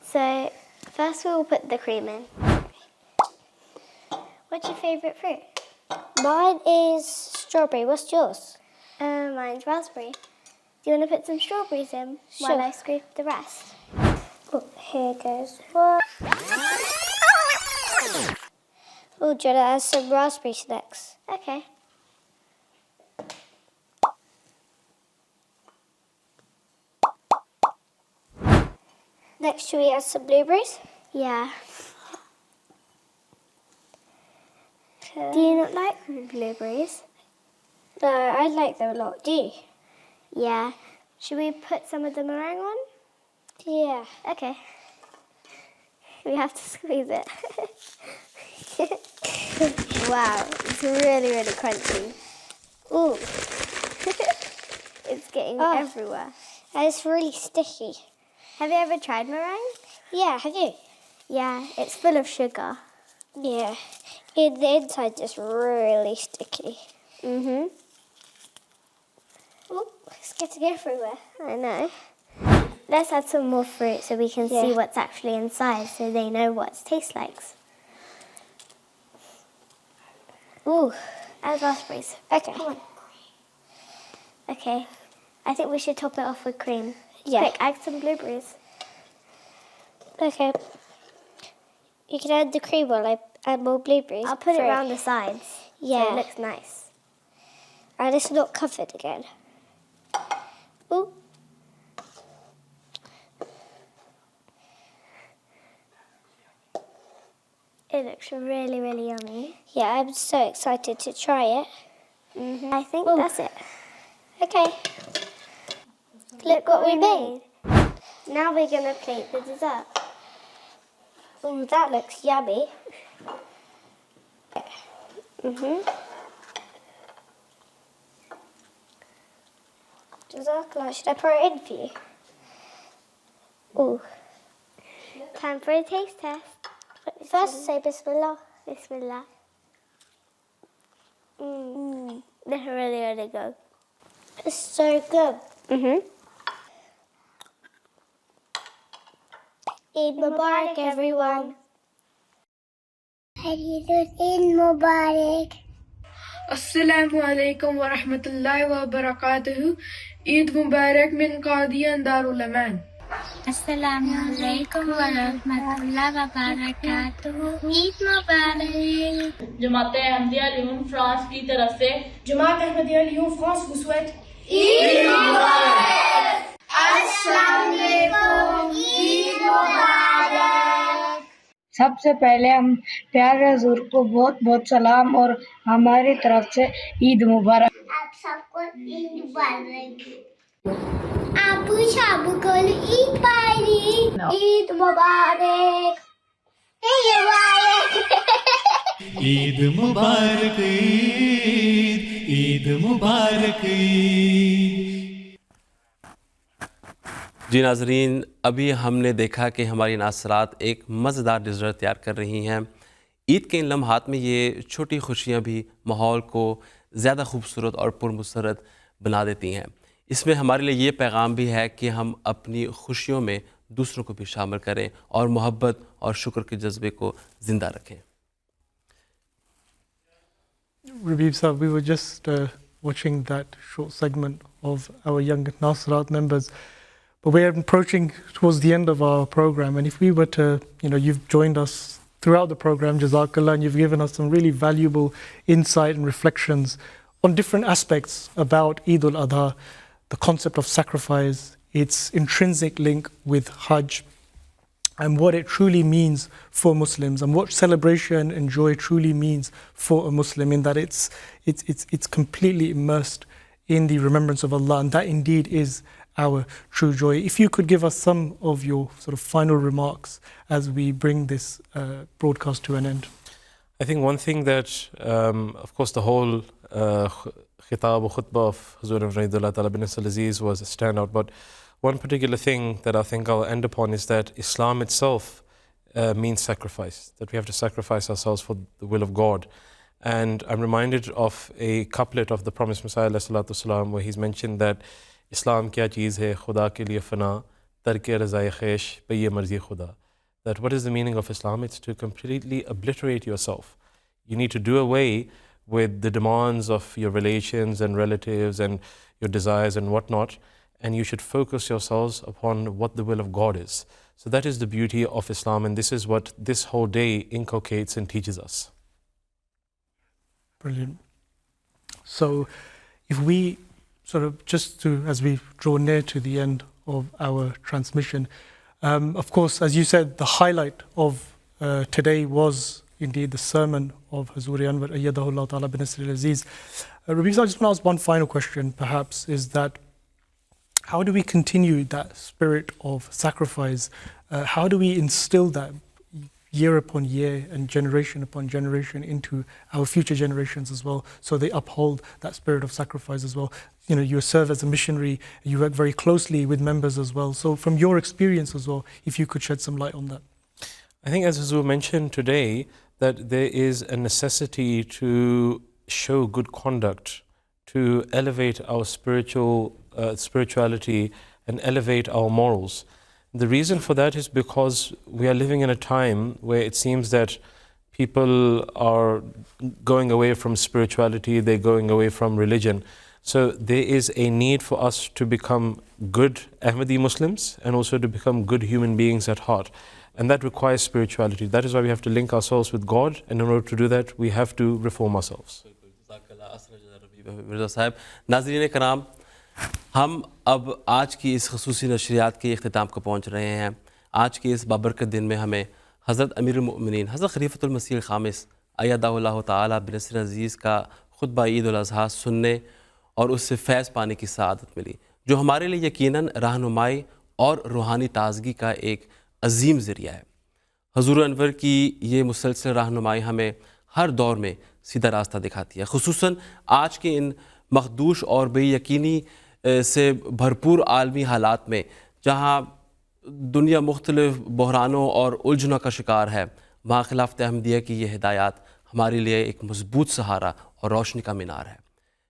So first we will put the cream in. What's your favourite fruit? Mine is strawberry. What's yours? Mine's raspberry. Do you want to put some strawberries in while I scrape the rest? Oh, here goes one. Oh, do you want to add some raspberries next? Okay. Next, should we add some blueberries? Yeah. Do you not like blueberries? No, I like them a lot. Do you? Yeah. Should we put some of the meringue on? Yeah. Okay. We have to squeeze it. Wow, it's really, really crunchy. Ooh. It's getting everywhere. It's really sticky. Have you ever tried meringue? Yeah, have you? Yeah, it's full of sugar. Yeah, the inside's just really sticky. Mm-hmm. Oh, it's getting everywhere. I know. Let's add some more fruit so we can see what's actually inside so they know what it tastes like. Ooh, add raspberries. Okay. Come on. Okay. I think we should top it off with cream. Yeah. Quick, add some blueberries. Okay. You can add the cream while I add more blueberries. I'll put it around the sides. Yeah. So it looks nice. And it's not covered again. Ooh. It looks really, really yummy. Yeah, I'm so excited to try it. Mm-hmm. I think that's it. Okay. Look what we made. Now we're going to plate the dessert. Oh, that looks yummy. Mm-hmm. Jazakallah, should I pour it in for you? Ooh. Time for a taste test. First, say Bismillah. Bismillah. This is really, really good. It's so good. Mm-hmm. Eid Mubarak, everyone. Eid Mubarak. Assalamu alaikum wa rahmatullahi wa barakatuhu. Eid Mubarak min Qadiyan Darul Aman. Assalamu alaikum wa rahmatullahi wa barakatuh. Eid Mubarak. जमात Ahmadiyya Lyon France की तरफ से जमात Ahmadiyya Lyon France vous souhaite Eid Mubarak. Assalamu alaikum. Eid Mubarak. सबसे पहले हम प्यारे हुजूर को बहुत बहुत सलाम और हमारी तरफ से ईद मुबारक। आप सबको ईद मुबारक। Abu Shabu Kul Eid Party. Eid Mubarak. Eid Mubarak. Eid Mubarak Eid, Eid Mubarak Eid. जी नाज़रीन, अभी हमने देखा कि हमारी नासरात एक मज़ेदार डिज़र्ट तैयार कर रही हैं। ईद के इन लम्हात में ये छोटी खुशियाँ भी माहौल को ज़्यादा खूबसूरत और पुरमसरत बना देती हैं। इसमें हमारे लिए ये पैगाम भी है कि हम अपनी खुशियों में दूसरों को भी शामिल करें और मोहब्बत और शुक्र के जज्बे को ज़िंदा रखें। Rabib Sahab, we were just watching that short segment of our young Nasrat members, but we're approaching towards the end of our program, and if we were to, you've joined us throughout the program, Jazakallah, and you've given us some really valuable insight and reflections on different aspects about Eid al-Adha, the concept of sacrifice, its intrinsic link with Hajj, and what it truly means for Muslims, and what celebration and joy truly means for a Muslim, in that it's completely immersed in the remembrance of Allah, and that indeed is our true joy. If you could give us some of your sort of final remarks as we bring this broadcast to an end. I think one thing that, of course, the whole khitab or khutbah of Hazur Rahimahullah Ta'ala bin Nasr al-Aziz was a standout, but one particular thing that I think I'll end upon is that Islam itself means sacrifice, that we have to sacrifice ourselves for the will of God. And I'm reminded of a couplet of the promised Messiah ﷺ, where he's mentioned that Islam kya cheez hai, khuda ke liye fana, tarke razai khesh, pe ye marzi khuda. That what is the meaning of Islam? It's to completely obliterate yourself. You need to do away with the demands of your relations and relatives and your desires and whatnot, and you should focus yourselves upon what the will of God is. So that is the beauty of Islam, and this is what this whole day inculcates and teaches us. Brilliant. So if we sort of just to, as we draw near to the end of our transmission, of course, as you said, the highlight of today was indeed the sermon of Hazur Anwar Ayyadahullah Ta'ala bin Nasr al-Aziz. Rabi, I just want to ask one final question, perhaps, is that how do we continue that spirit of sacrifice? How do we instill that year upon year and generation upon generation into our future generations as well, so they uphold that spirit of sacrifice as well? You know, you serve as a missionary, you work very closely with members as well. So from your experience as well, if you could shed some light on that. I think, as Hazur mentioned today, that there is a necessity to show good conduct, to elevate our spirituality and elevate our morals. The reason for that is because we are living in a time where it seems that people are going away from spirituality, they're going away from religion. So there is a need for us to become good Ahmadi Muslims and also to become good human beings at heart. And that requires spirituality. That is why we have to link ourselves with God, and in order to do that, we have to reform ourselves. Mirza صاحب، ناظرین کرام، ہم اب آج کی اس خصوصی نشریات کے اختتام کو پہنچ رہے ہیں. آج کے اس بابرکت دن میں ہمیں حضرت امیر المؤمنین حضرت خلیفۃ المسیح الخامس ایدہ اللہ تعالیٰ بنصر عزیز کا خطبہ عید الاضحیٰ سننے اور اس سے فیض پانے کی سعادت ملی، جو ہمارے لیے یقیناً رہنمائی اور روحانی تازگی کا ایک عظیم ذریعہ ہے. حضور انور کی یہ مسلسل رہنمائی ہمیں ہر دور میں سیدھا راستہ دکھاتی ہے، خصوصاً آج کے ان مخدوش اور بے یقینی سے بھرپور عالمی حالات میں، جہاں دنیا مختلف بحرانوں اور الجھنوں کا شکار ہے. وہاں خلافت احمدیہ کی یہ ہدایات ہمارے لیے ایک مضبوط سہارا اور روشنی کا مینار ہے.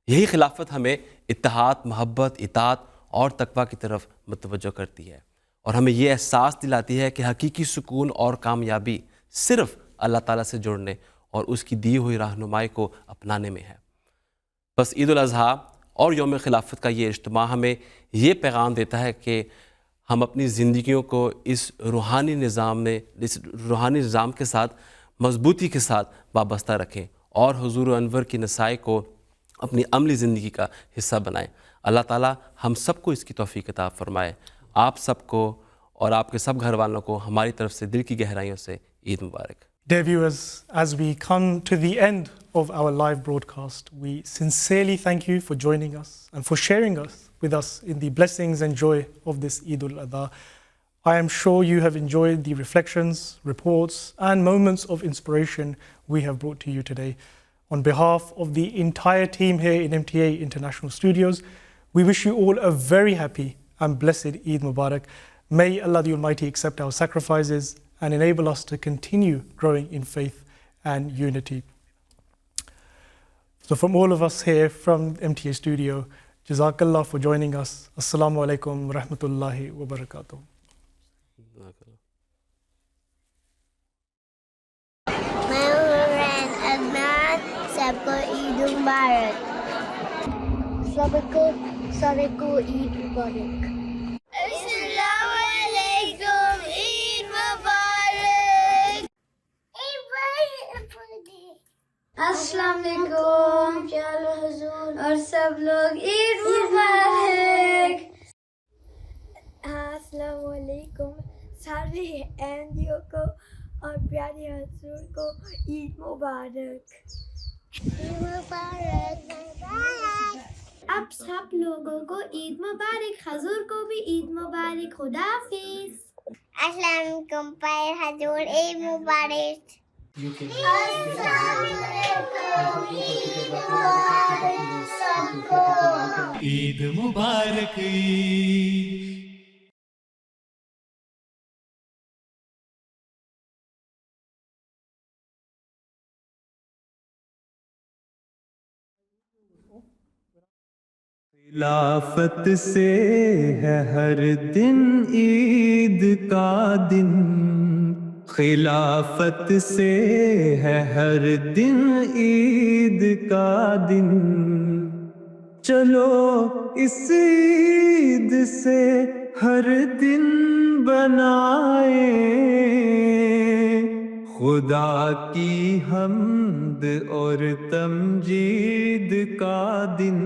یہی خلافت ہمیں اتحاد، محبت، اطاعت اور تقویٰ کی طرف متوجہ کرتی ہے، اور ہمیں یہ احساس دلاتی ہے کہ حقیقی سکون اور کامیابی صرف اللہ تعالیٰ سے جڑنے اور اس کی دی ہوئی رہنمائی کو اپنانے میں ہے. بس عید الاضحیٰ اور یوم خلافت کا یہ اجتماع ہمیں یہ پیغام دیتا ہے کہ ہم اپنی زندگیوں کو اس روحانی نظام کے ساتھ مضبوطی کے ساتھ وابستہ رکھیں اور حضور انور کی نصائح کو اپنی عملی زندگی کا حصہ بنائیں. اللہ تعالیٰ ہم سب کو اس کی توفیق عطا فرمائے. آپ سب کو اور آپ کے سب گھر والوں کو ہماری طرف سے دل کی گہرائیوں سے عید مبارک. Dear viewers, as we come to the end of our live broadcast, we sincerely thank you for joining us and for sharing with us in the blessings and joy of this Eid al-Adha. I am sure you have enjoyed the reflections, reports, and moments of inspiration we have brought to you today. On behalf of the entire team here in MTA International Studios, we wish you all a very happy and blessed Eid Mubarak. May Allah the Almighty accept our sacrifices and enable us to continue growing in faith and unity. So from all of us here from MTA Studio, Jazakallah for joining us. Assalamu alaikum wa rahmatullahi wa barakatuh. सबको ईद मुबारक. सबको ईद मुबारक. अस्सलाम वालेकुम, ईद मुबारक. अस्सलाम वालेकुम, चलो हुजूर और सब लोग ईद मुबारक. अस्सलाम वालेकुम, सारे अहमदियों को और प्यारे हुजूर को ईद मुबारक. ईद मुबारक. आप सब लोगों को ईद मुबारक. हुजूर को भी ईद मुबारक. खुदा हाफिज. अस्सलाम वालेकुम पर हुजूर ईद मुबारक. ईद मुबारक. ईद خلافت سے ہے ہر دن عید کا دن، خلافت سے ہے ہر دن عید کا دن. چلو اس عید سے ہر دن بنائیں خدا کی حمد اور تمجید کا دن،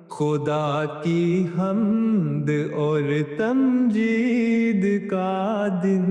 خدا کی حمد اور تمجید کا دن۔